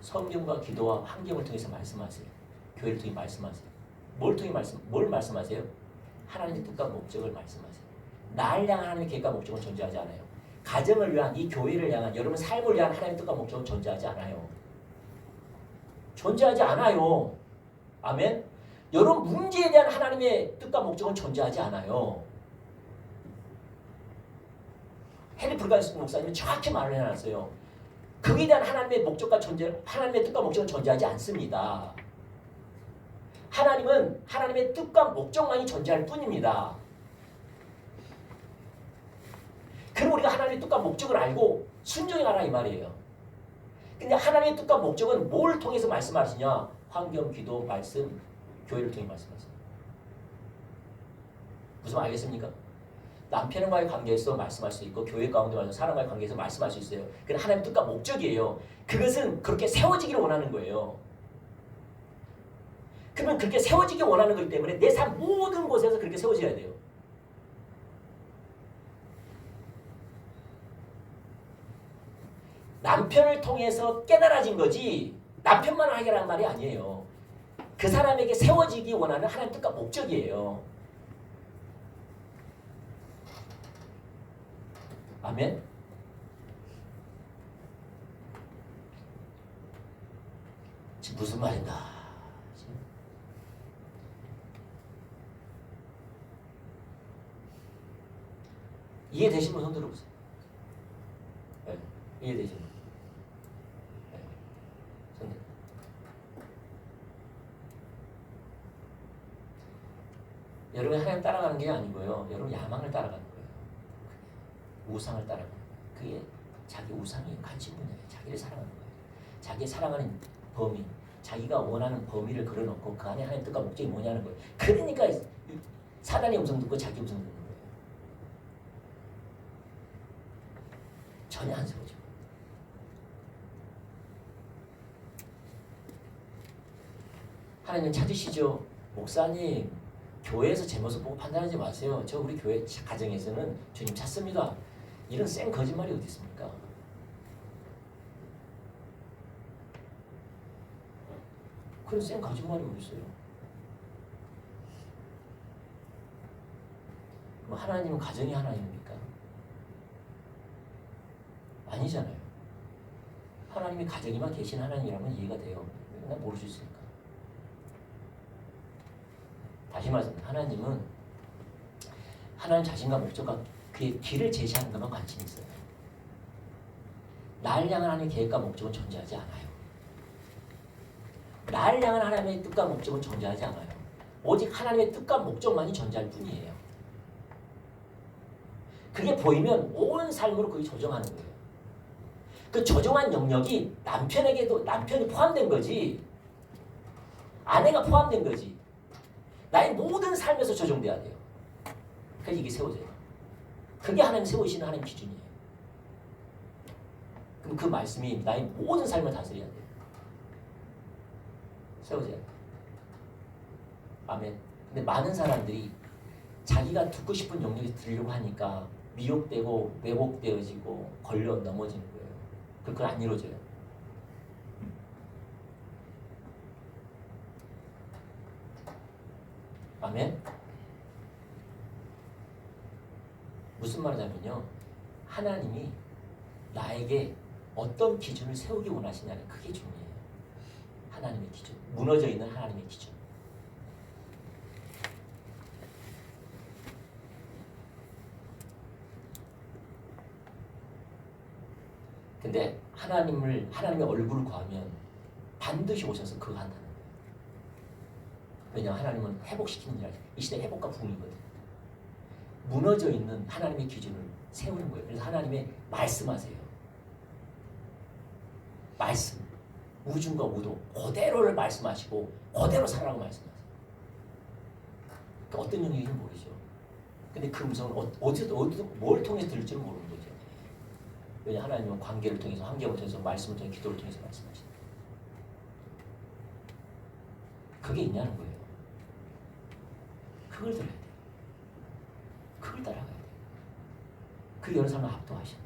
Speaker 1: 성경과 기도와 환경을 통해서 말씀하세요. 교회를 통해 말씀하세요. 뭘 말씀하세요? 하나님의 뜻과 목적을 말씀하세요. 나를 향한 하나님의 계획과 목적은 존재하지 않아요. 가정을 위한 이 교회를 향한 여러분 삶을 위한 하나님의 뜻과 목적은 존재하지 않아요. 존재하지 않아요. 아멘. 여러분 문제에 대한 하나님의 뜻과 목적은 존재하지 않아요. 헨리 브루가스 목사님은 정확히 말을 해놨어요. 그에 대한 하나님의 목적과 존재, 하나님의 뜻과 목적은 존재하지 않습니다. 하나님은 하나님의 뜻과 목적만이 존재할 뿐입니다. 그럼 우리가 하나님의 뜻과 목적을 알고 순종해가라 이 말이에요. 근데 하나님의 뜻과 목적은 뭘 통해서 말씀하시냐? 환경, 기도, 말씀, 교회를 통해 말씀하세요. 무슨 말 알겠습니까? 남편과의 관계에서 말씀할 수 있고 교회 가운데 와서 사람과의 관계에서 말씀할 수 있어요. 그건 하나님의 뜻과 목적이에요. 그것은 그렇게 세워지기를 원하는 거예요. 그러면 그렇게 세워지기 원하는 거기 때문에 내 삶 모든 곳에서 그렇게 세워져야 돼요. 남편을 통해서 깨달아진 거지 남편만 하게라는 말이 아니에요. 그 사람에게 세워지기 원하는 하나님 뜻과 목적이에요. 아멘? 지금 무슨 말인가? 이해되신 분 손 들어보세요. 네, 이해되신 분. 네, 손 들어. 여러분이 하나님 따라가는 게 아니고요. 여러분 야망을 따라가는 거예요. 우상을 따라가는 거예요. 그게 자기 우상이 관심 분야예요. 자기를 사랑하는 거예요. 자기 사랑하는 범위, 자기가 원하는 범위를 걸어놓고 그 안에 하나님 뜻과 목적이 뭐냐는 거예요. 그러니까 사단의 음성 듣고 자기 음성 듣는 거예요. 전혀 안 세워져. 하나님 찾으시죠. 목사님 교회에서 제 모습 보고 판단하지 마세요. 저 우리 교회 가정에서는 주님 찾습니다. 이런 쌩 거짓말이 어디 있습니까? 그런 쌩 거짓말이 어디 있어요? 뭐 하나님은 가정이 하나님입니까? 아니잖아요. 하나님이 가정이만 계신 하나님이라면 이해가 돼요. 난 모를 수 있으니까. 다시 말씀드립니다. 하나님은 하나님 자신과 목적과 그의 길을 제시하는 것만 관심이 있어요. 나를 향한 하나님의 계획과 목적은 존재하지 않아요. 나를 향한 하나님의 뜻과 목적은 존재하지 않아요. 오직 하나님의 뜻과 목적만이 존재할 뿐이에요. 그게 보이면 온 삶으로 그게 조정하는 거예요. 그 조정한 영역이 남편에게도 남편이 포함된 거지 아내가 포함된 거지 나의 모든 삶에서 조정돼야 돼요. 그래서 이게 세워져요. 그게 하나님 세우시는 하나님 기준이에요. 그럼 그 말씀이 나의 모든 삶을 다스려야 돼요. 세워져야 돼요. 아멘. 근데 많은 사람들이 자기가 듣고 싶은 영역에 들으려고 하니까 미혹되고 왜곡되어지고 걸려 넘어지는 거예요. 그건 안 이루어져요. 아멘. 무슨 말이냐면요. 하나님이 나에게 어떤 기준을 세우기 원하시냐는 그게 중요해요. 하나님의 기준. 무너져 있는 하나님의 기준. 근데 하나님의 얼굴을 구하면 반드시 오셔서 그거 한다는 거예요. 왜냐하면 하나님은 회복시키는 일, 이 시대 회복과 부흥이거든요. 무너져 있는 하나님의 기준을 세우는 거예요. 그래서 하나님의 말씀하세요. 말씀, 우중과 우도 그대로를 말씀하시고 그대로 살아라고 말씀하세요. 그러니까 어떤 영역인지 모르죠. 근데 그 음성은 어디서 뭘 통해서 들을지는 모르는 거죠. 왜냐 하나님은 관계를 통해서 환경을 통해서 말씀을 통해서 기도를 통해서 말씀하시는 그게 있냐는 거예요. 그걸 들어야 돼요. 그걸 따라가야 돼요. 그 여러 사람과 합동하셔야 돼요.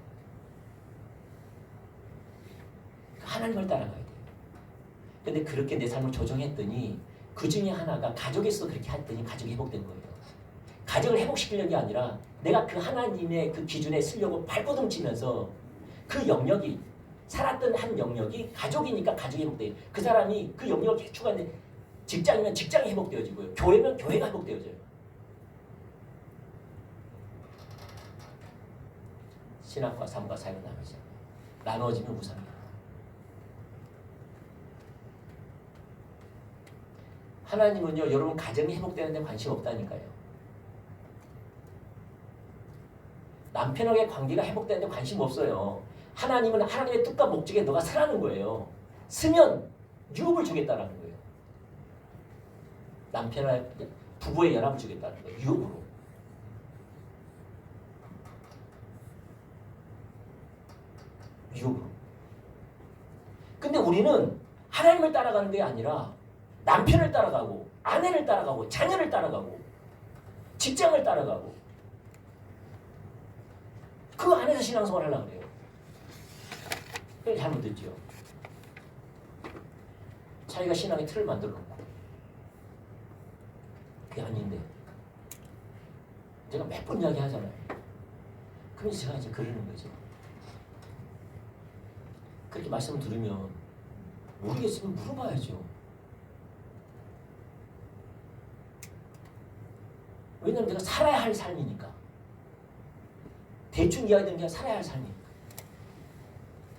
Speaker 1: 하나님을 따라가야 돼요. 근데 그렇게 내 삶을 조정했더니 그 중에 하나가 가족에서 그렇게 했더니 가족이 회복된 거예요. 가정을 회복시키려는 게 아니라 내가 그 하나님의 그 기준에 쓰려고 발버둥 치면서 그 영역이 살았던 한 영역이 가족이니까 가족이 회복돼요. 그 사람이 그 영역을 추구하는데 직장이면 직장이 회복되어지고요. 교회면 교회가 회복되어져요. 신앙과 삶과 사역은 나눠지잖아요. 나눠지면 우상이에요. 하나님은요, 여러분 가정이 회복되는 데 관심 없다니까요. 남편에게 관계가 회복되는 데 관심 없어요. 하나님은 하나님의 뜻과 목적에 너가 서라는 거예요. 쓰면 유업을 주겠다라는 거예요. 남편과 부부의 연합을 주겠다는 거예요. 유업으로. 유업으로. 근데 우리는 하나님을 따라가는 게 아니라 남편을 따라가고 아내를 따라가고 자녀를 따라가고 직장을 따라가고 그 안에서 신앙생활 하려고 그래요. 그게 잘못됐죠. 자기가 신앙의 틀을 만들어 놓고 그게 아닌데 제가 몇 번 이야기 하잖아요. 그럼 제가 이제 그러는 거죠. 그렇게 말씀을 들으면 모르겠으면 물어봐야죠. 왜냐하면 내가 살아야 할 삶이니까. 대충 이야기되는 게 살아야 할 삶이니까.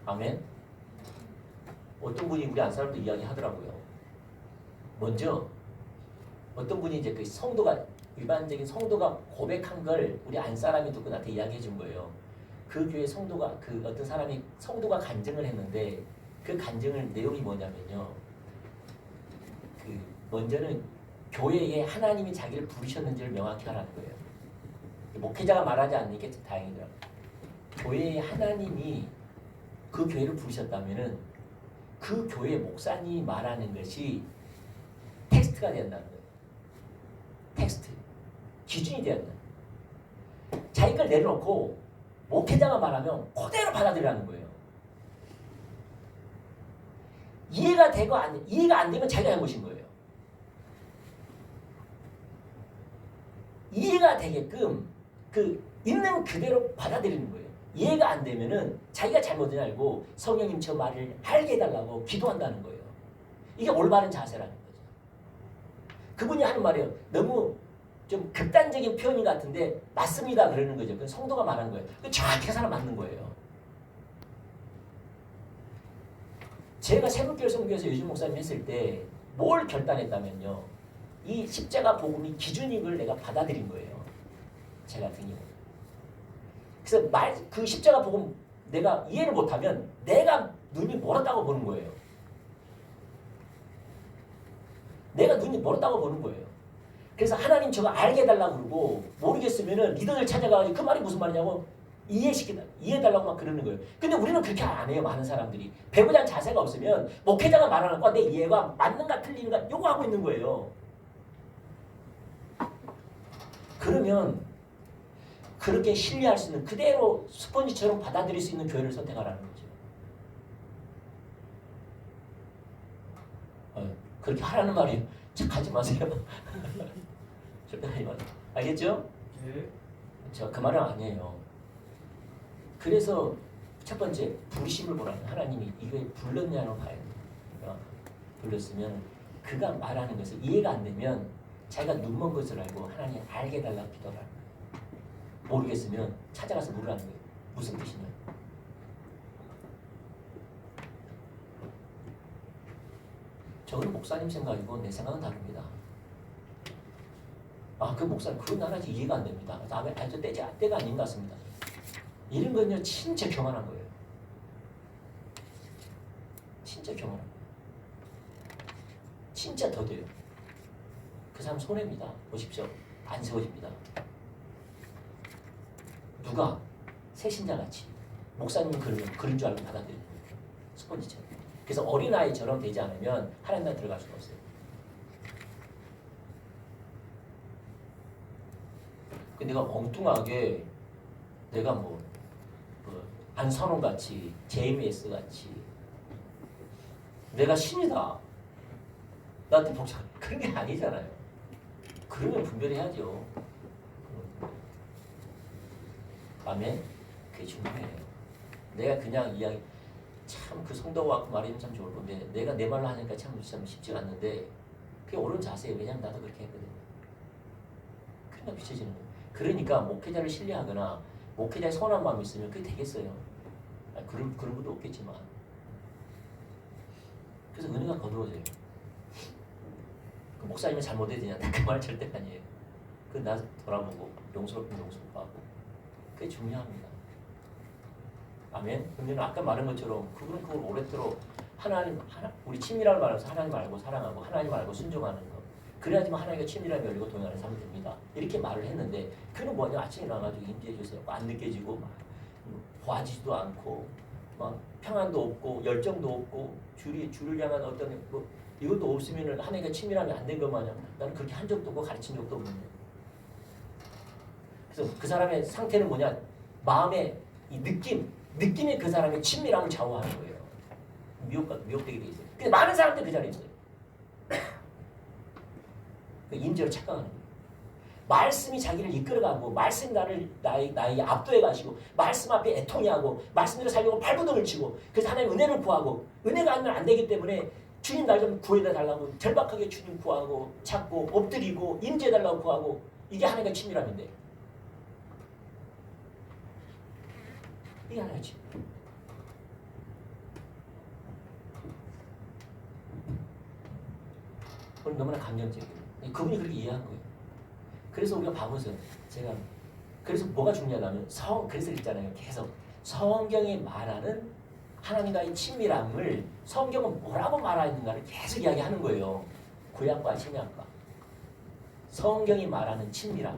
Speaker 1: 아멘. 어떤 분이 우리 안 사람도 이야기 하더라고요. 먼저 어떤 분이 이제 그 성도가 일반적인 성도가 고백한 걸 우리 안 사람이 듣고 나한테 이야기해 준 거예요. 그 교회 성도가 그 어떤 사람이 성도가 간증을 했는데 그 간증을 내용이 뭐냐면요. 그 먼저는 교회에 하나님이 자기를 부르셨는지를 명확히 하라는 거예요. 목회자가 말하지 않는 게 다행이더라고요. 교회에 하나님이 그 교회를 부르셨다면은 그 교회 목사님이 말하는 것이 텍스트가 된다는 거예요. 텍스트. 기준이 된다. 자기 걸 내려놓고 목회자가 말하면 그대로 받아들이라는 거예요. 이해가 되고 이해가 안 되면 자기가 잘못인 거예요. 이해가 되게끔 그 있는 그대로 받아들이는 거예요. 이해가 안 되면은 자기가 잘못인 알고 성령님 저 말을 알게 해달라고 기도한다는 거예요. 이게 올바른 자세라는 거죠. 그분이 하는 말이에요. 너무 좀 극단적인 표현인 것 같은데 맞습니다 그러는 거죠. 그건 성도가 말하는 거예요. 정확히 그 사람 맞는 거예요. 제가 새벽교회 선교에서 요즘 목사님 했을 때 뭘 결단했다면요. 이 십자가 복음이 기준인 걸 내가 받아들인 거예요. 제 같은 경우. 그래서 그 십자가 복음 내가 이해를 못하면 내가 눈이 멀었다고 보는 거예요. 내가 눈이 멀었다고 보는 거예요. 그래서 하나님 저거 알게 해달라고 그러고 모르겠으면은 리더를 찾아가가지고 그 말이 무슨 말이냐고 이해해달라고 막 그러는 거예요. 근데 우리는 그렇게 안 해요. 많은 사람들이. 배우자는 자세가 없으면 목회자가 말하는 거 내 이해가 맞는가 틀리는가 요거 하고 있는 거예요. 그러면 그렇게 신뢰할 수 있는 그대로 스펀지처럼 받아들일 수 있는 교회를 선택하라는 거죠. 그렇게 하라는 말이 하지 마세요. 절대 하지 마세요. 알겠죠?
Speaker 2: 네.
Speaker 1: 저 그 말은 아니에요. 그래서 첫 번째 부르심을 보라는 하나님이 이거에 불렀냐고 봐야 돼요. 불렀으면 그가 말하는 것을 이해가 안 되면 자기가 눈먼 것을 알고 하나님 알게 해달라고 기도하라는 거예요. 모르겠으면 찾아가서 물으라는 거예요. 무슨 뜻이냐. 저는 목사님 생각이고 내 생각은 다릅니다. 그 목사님 그건 나는 아직 이해가 안 됩니다. 다음에 저 때가 아닌 것 같습니다. 이런 건요 진짜 교만한 거예요. 진짜 교만한 거예요. 진짜 더뎌요. 그 사람 손해입니다. 보십시오. 안 세워집니다. 누가? 새신자같이. 목사님은 그런 줄 알고 받아들이는 거예요. 스펀지처럼. 그래서 어린아이처럼 되지 않으면 하나님 나라 들어갈 수가 없어요. 근데 내가 엉뚱하게 내가 안선홍같이 JMS같이 내가 신이다. 나한테 복잡 그런 게 아니잖아요. 그러면 분별해야죠. 아멘. 그게 중요해요. 내가 그냥 이야기 참 그 성도가 와서 말하면 참 좋을 건데 내가 내 말로 하니까 참 쉽지가 않는데 그게 옳은 자세예요. 왜냐면 나도 그렇게 했거든요. 그러니까 비춰지는 거예요. 그러니까 목회자를 신뢰하거나 목회자의 선한 마음이 있으면 그게 되겠어요. 그런 분도 없겠지만. 그래서 은혜가 거두어져요. 그 목사님이 잘못해야 되냐? 그 말 절대 아니에요. 나 돌아보고 용서롭면 용서받고 그게 중요합니다. 아멘. 그러면 아까 말한 것처럼 그분은 그걸 오랫도록 우리 친밀함을 말하면서 하나님 알고 사랑하고 하나님 알고 순종하는 거. 그래야지만 하나님과 친밀함이 열리고 동행하는 삶이 됩니다. 이렇게 말을 했는데 그는 뭐냐? 아침에 일어나가지고 임재해 주세요. 안 느껴지고 막 보아지지도 않고 막 평안도 없고 열정도 없고 주를 향한 어떤 뭐 이것도 없으면은 하나님과 친밀함이 안 된 것 마냥 나는 그렇게 한 적도 없고 가르친 적도 없는데. 그래서 그 사람의 상태는 뭐냐? 마음의 이 느낌이 그 사람의 친밀함을 좌우하는 거예요. 미혹되게 돼 있어요. 근데 많은 사람들이 그 자리에 있어요. 그 임재로 착각하는 거예요. 말씀이 자기를 이끌어가고 말씀이 나의 압도해 가시고 말씀 앞에 애통해하고 말씀대로 살려고 발버둥을 치고 그래서 하나님 은혜를 구하고 은혜가 아니면 안 되기 때문에 주님 날 좀 구해달라고 절박하게 주님 구하고 찾고 엎드리고 임재해달라고 구하고 이게 하나님과 친밀함인데 이게 하나님과 친밀함. 오늘 너무나 감정적이에요. 그분이 그렇게 이해한 거예요. 그래서 우리가 봐보세요. 그래서 뭐가 중요하냐면 그래서 있잖아요. 계속 성경이 말하는 하나님과의 친밀함을 성경은 뭐라고 말하는가를 계속 이야기하는 거예요. 구약과 신약과 성경이 말하는 친밀함.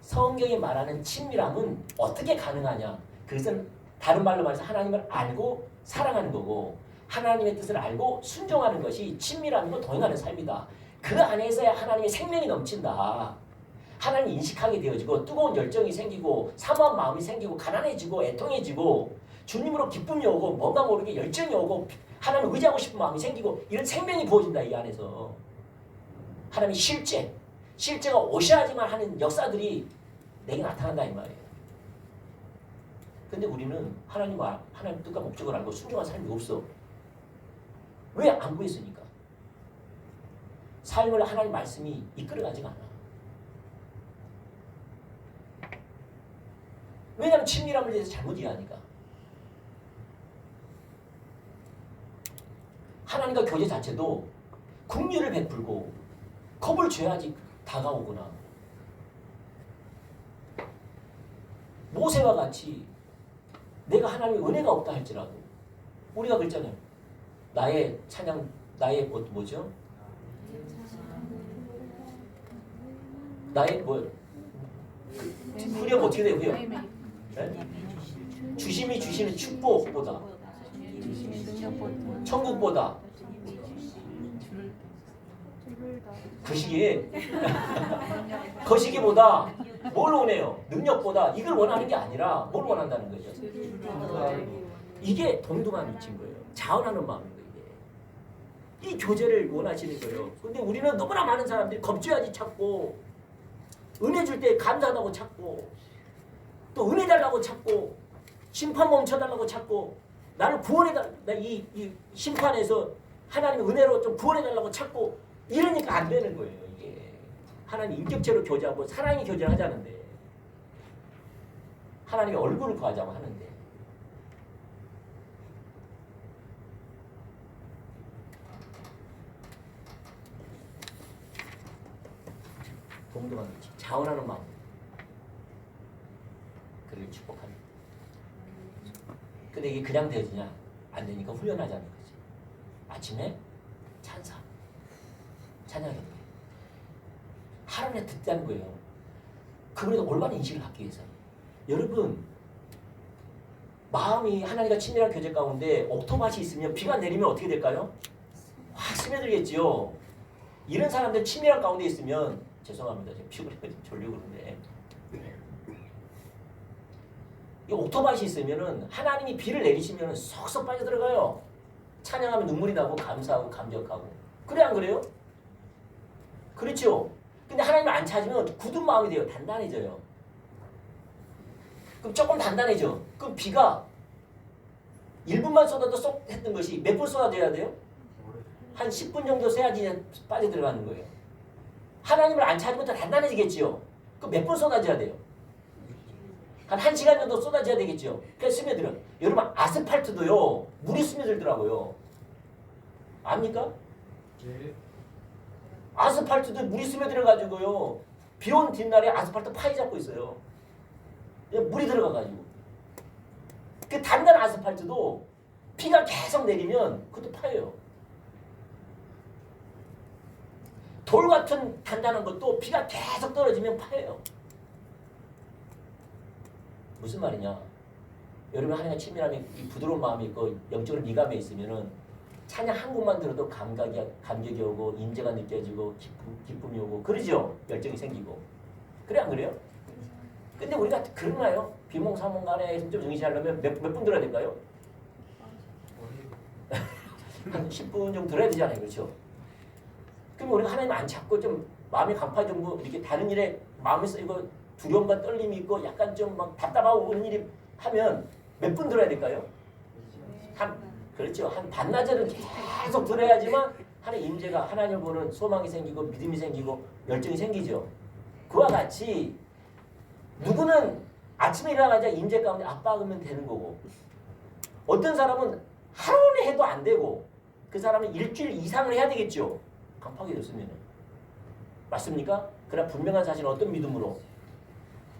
Speaker 1: 성경이 말하는 친밀함은 어떻게 가능하냐? 그것은 다른 말로 말해서 하나님을 알고 사랑하는 거고 하나님의 뜻을 알고 순종하는 것이 친밀함이고 동행하는 삶이다. 그 안에서야 하나님의 생명이 넘친다. 하나님을 인식하게 되어지고 뜨거운 열정이 생기고 사모한 마음이 생기고 가난해지고 애통해지고 주님으로 기쁨이 오고 뭔가 모르게 열정이 오고 하나님을 의지하고 싶은 마음이 생기고 이런 생명이 부어진다. 이 안에서 하나님의 실제가 오셔야지만 하는 역사들이 내게 나타난다 이 말이에요. 근데 우리는 하나님 뜻과 목적을 알고 순종한 삶이 없어. 왜 안 구했으니까? 삶을 하나님 말씀이 이끌어가지가 않아. 왜냐하면 친밀함을 대해서 잘못 이해하니까. 하나님과 교제 자체도 긍휼을 베풀고 겁을 줘야지 다가오구나. 모세와 같이 내가 하나님의 은혜가 없다 할지라도 우리가 그랬잖아요. 나의 찬양, 나의 뭐죠? 나의 후렴 어떻게 돼요? 후렴. 네? 주심이 주시는 축복보다 천국보다 거시기보다 뭘 원해요? 능력보다 이걸 원하는 게 아니라 뭘 원한다는 거죠? 이게 동등한 위치인 거예요. 자원하는 마음인 거예요. 이게. 이 교제를 원하시는 거예요. 근데 우리는 너무나 많은 사람들이 겁줘야지 찾고 은혜 줄 때 감사하다고 찾고 또 은혜 달라고 찾고 심판 멈춰달라고 찾고 나를 구원해달라 이 심판에서 하나님의 은혜로 좀 구원해달라고 찾고 이러니까 안 되는 거예요. 이게 하나님 인격체로 교제하고 사랑의 교제를 하자는데 하나님의 얼굴을 구하자고 하는데 동등한 위치 자원하는 마음 그를 축복합니다. 근데 이게 그냥 되느냐? 안 되니까 훈련하자는 거지. 아침에 찬양하는 거예요. 하루에 듣자는 거예요. 그분의 올바른 인식을 갖기 위해서. 여러분 마음이 하나님과 친밀한 교제 가운데 옥토밭이 있으면 비가 내리면 어떻게 될까요? 확 스며들겠지요. 이런 사람들 친밀한 가운데 있으면 죄송합니다. 지금 피곤해서 졸리고 그러는데 이 옥토밭이 있으면은 하나님이 비를 내리시면 쏙쏙 빠져들어가요. 찬양하면 눈물이 나고 감사하고 감격하고. 그래 안 그래요? 그렇죠. 근데 하나님을 안 찾으면 굳은 마음이 돼요. 단단해져요. 그럼 조금 단단해져. 그럼 비가 1분만 쏟아도 쏙 했던 것이 몇 분 쏟아져야 돼요? 한 10분 정도 쐬야지 빠져들어가는 거예요. 하나님을 안 찾으면 더 단단해지겠지요. 그럼 몇 분 쏟아져야 돼요? 한 1시간 정도 쏟아져야 되겠죠. 그래서 스며들어. 여러분 아스팔트도요. 물이 스며들더라고요. 압니까?
Speaker 2: 네.
Speaker 1: 아스팔트도 물이 스며들어가지고요. 비 온 뒷날에 아스팔트 파이 잡고 있어요. 물이 들어가가지고. 그 단단한 아스팔트도 비가 계속 내리면 그것도 파여요. 돌 같은 단단한 것도 비가 계속 떨어지면 파여요. 무슨 말이냐? 여러분 하나님과 친밀함이 부드러운 마음이 있고 영적으로 미감에 있으면은 찬양 한 곡만 들어도 감격이 오고 임재가 느껴지고 기쁨이 오고 그러죠. 열정이 생기고. 그래 안 그래요? 근데 우리가 그러나요? 비몽사몽간에 좀 정신하려면 몇 분 들어야 될까요? 한 10분 정도 들어야 되잖아요. 그렇죠? 그럼 우리가 하나님 안 찾고 좀 마음이 간파 정도 이렇게 다른 일에 마음이 쓰이고 두려움과 떨림이 있고 약간 좀 막 답답하고 그런 일이 하면 몇 분 들어야 될까요? 그렇죠. 한 반나절은 계속 들어야지만 하나님 임재가 하나님을 보는 소망이 생기고 믿음이 생기고 열정이 생기죠. 그와 같이 누구는 아침에 일어나자 임재 가운데 압박하면 되는 거고 어떤 사람은 하루는 해도 안 되고 그 사람은 일주일 이상을 해야 되겠죠. 강팍이 됐으면 맞습니까? 그러나 분명한 사실은 어떤 믿음으로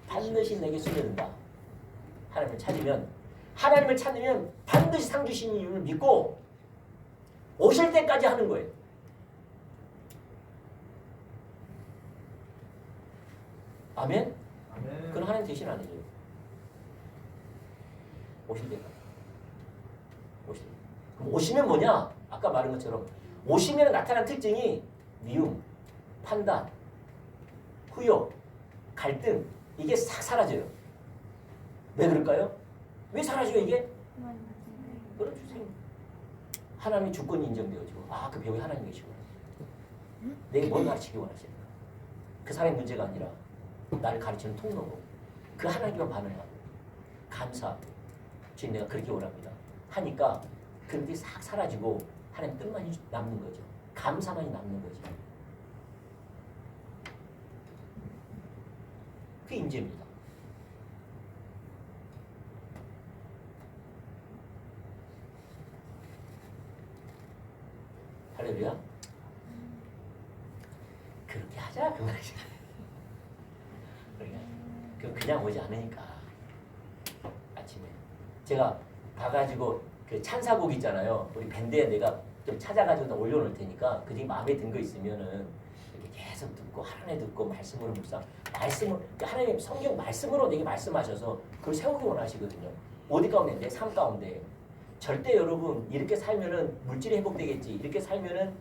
Speaker 1: 반드시 내게 스며든다. 하나님을 찾으면 반드시 상 주시는 이유를 믿고 오실 때까지 하는 거예요. 아멘?
Speaker 2: 아멘.
Speaker 1: 그건 하나님 대신 안 해줘요. 오실 때까지. 그럼 오시면 뭐냐? 아까 말한 것처럼 오시면 나타난 특징이 미움, 판단, 후욕, 갈등 이게 싹 사라져요. 왜 그럴까요? 왜 사라져요 이게? 그렇죠. 하나님의 주권이 인정되어지고 그 배우에 하나님 계시구나. 내게 뭘 가르치기 원하시는가? 그 사람의 문제가 아니라 나를 가르치는 통로고 그 하나님만 반응하고 감사 주님 내가 그렇게 원합니다 하니까 그런 게 싹 사라지고 하나님 뜻만이 남는 거죠. 감사만이 남는 거죠. 그게 임재입니다. 할렐루야. 그렇게 하자 그 말이죠. 그냥 오지 않으니까 아침에 제가 가가지고 그 찬사곡 있잖아요. 우리 밴드에 내가 좀 찾아가지고 올려놓을 테니까 그 중에 마음에 든 거 있으면은 이렇게 계속 듣고 하나님 듣고 말씀으로 묵상 말씀을 하나님 성경 말씀으로 내게 말씀하셔서 그걸 세우기 원하시거든요. 어디 가운데 내 삶 가운데 절대 여러분 이렇게 살면은 물질이 회복되겠지. 이렇게 살면은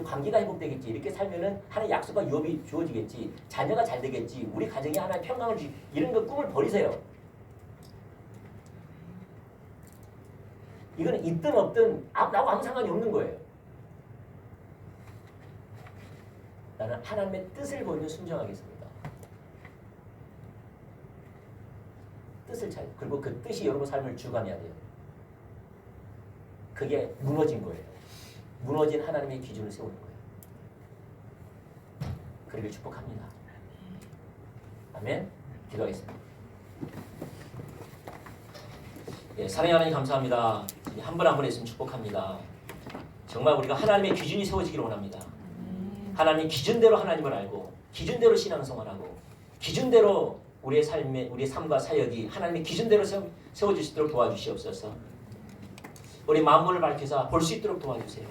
Speaker 1: 관계가 회복되겠지. 이렇게 살면은 하나의 약속과 유업이 주어지겠지. 자녀가 잘 되겠지. 우리 가정에 하나의 평강을 이런 거 꿈을 버리세요. 이거는 있든 없든 나하고 아무 상관이 없는 거예요. 나는 하나님의 뜻을 보이면 순종하겠습니다. 뜻을 차요. 그리고 그 뜻이 여러분 삶을 주관해야 돼요. 그게 무너진 거예요. 무너진 하나님의 기준을 세우는 거예요. 그러길 축복합니다. 아멘. 기도하겠습니다. 예, 사랑의 하나님 감사합니다. 한 분 한 분 있으면 축복합니다. 정말 우리가 하나님의 기준이 세워지기를 원합니다. 하나님의 기준대로 하나님을 알고 기준대로 신앙생활하고 기준대로 우리의 삶과 사역이 하나님의 기준대로 세워질 수 있도록 도와주시옵소서. 우리 만물을 밝혀서 볼 수 있도록 도와주세요.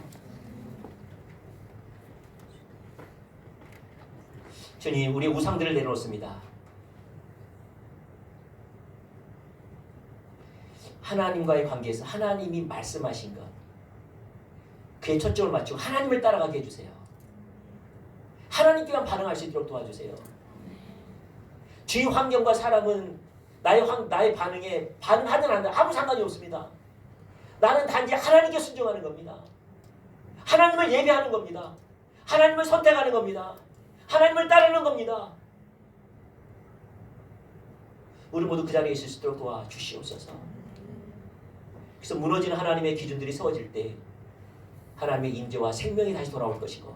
Speaker 1: 주님, 우리의 우상들을 내려놓습니다. 하나님과의 관계에서 하나님이 말씀하신 것 그에 초점을 맞추고 하나님을 따라가게 해주세요. 하나님께만 반응할 수 있도록 도와주세요. 주위 환경과 사람은 나의 반응에 반응하든 안 하든 아무 상관이 없습니다. 나는 단지 하나님께 순종하는 겁니다. 하나님을 예배하는 겁니다. 하나님을 선택하는 겁니다. 하나님을 따르는 겁니다. 우리 모두 그 자리에 있을 수 있도록 도와주시옵소서. 그래서 무너지는 하나님의 기준들이 세워질 때 하나님의 임재와 생명이 다시 돌아올 것이고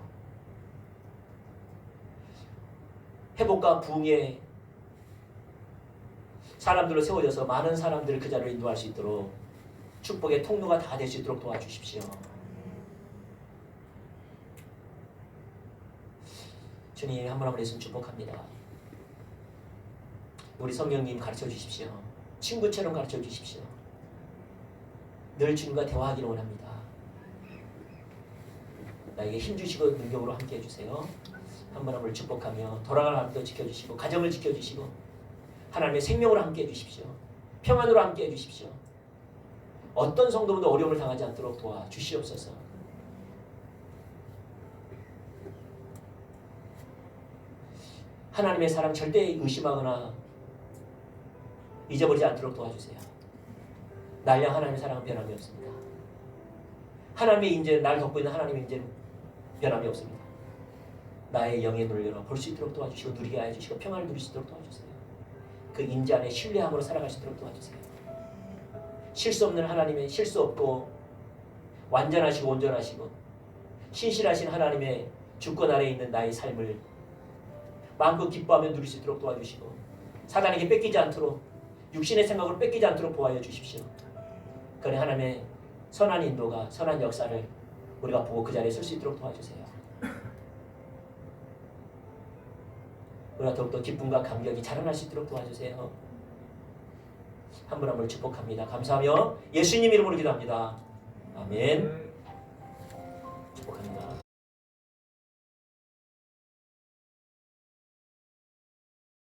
Speaker 1: 회복과 부흥의 사람들로 세워져서 많은 사람들을 그 자리로 인도할 수 있도록 축복의 통로가 다 될 수 있도록 도와주십시오. 주님 한 분 한 분 예수님 축복합니다. 우리 성령님 가르쳐 주십시오. 친구처럼 가르쳐 주십시오. 늘 주님과 대화하기를 원합니다. 나에게 힘주시고 능력으로 함께 해주세요. 한 분 한 분을 축복하며 돌아가는 하나님도 지켜주시고 가정을 지켜주시고 하나님의 생명으로 함께 해주십시오. 평안으로 함께 해주십시오. 어떤 성도분도 어려움을 당하지 않도록 도와주시옵소서. 하나님의 사랑 절대 의심하거나 잊어버리지 않도록 도와주세요. 날 향한 하나님의 사랑은 변함이 없습니다. 하나님의 인재는 날 덮고 있는 하나님의 인재는 변함이 없습니다. 나의 영의 눈을 열어 볼 수 있도록 도와주시고 누리게 하여 주시고 평안을 누릴 수 있도록 도와주세요. 그 인재 안에 신뢰함으로 살아갈 수 있도록 도와주세요. 실수 없는 하나님의 실수 없고 완전하시고 온전하시고 신실하신 하나님의 주권 아래에 있는 나의 삶을 마음껏 기뻐하며 누릴 수 있도록 도와주시고 사단에게 뺏기지 않도록 육신의 생각으로 뺏기지 않도록 보호하여 주십시오. 그래 하나님의 선한 인도가 선한 역사를 우리가 보고 그 자리에 설 수 있도록 도와주세요. 우리가 더욱더 기쁨과 감격이 자라날 수 있도록 도와주세요. 한 분 한 분을 축복합니다. 감사하며 예수님 이름으로 기도합니다. 아멘.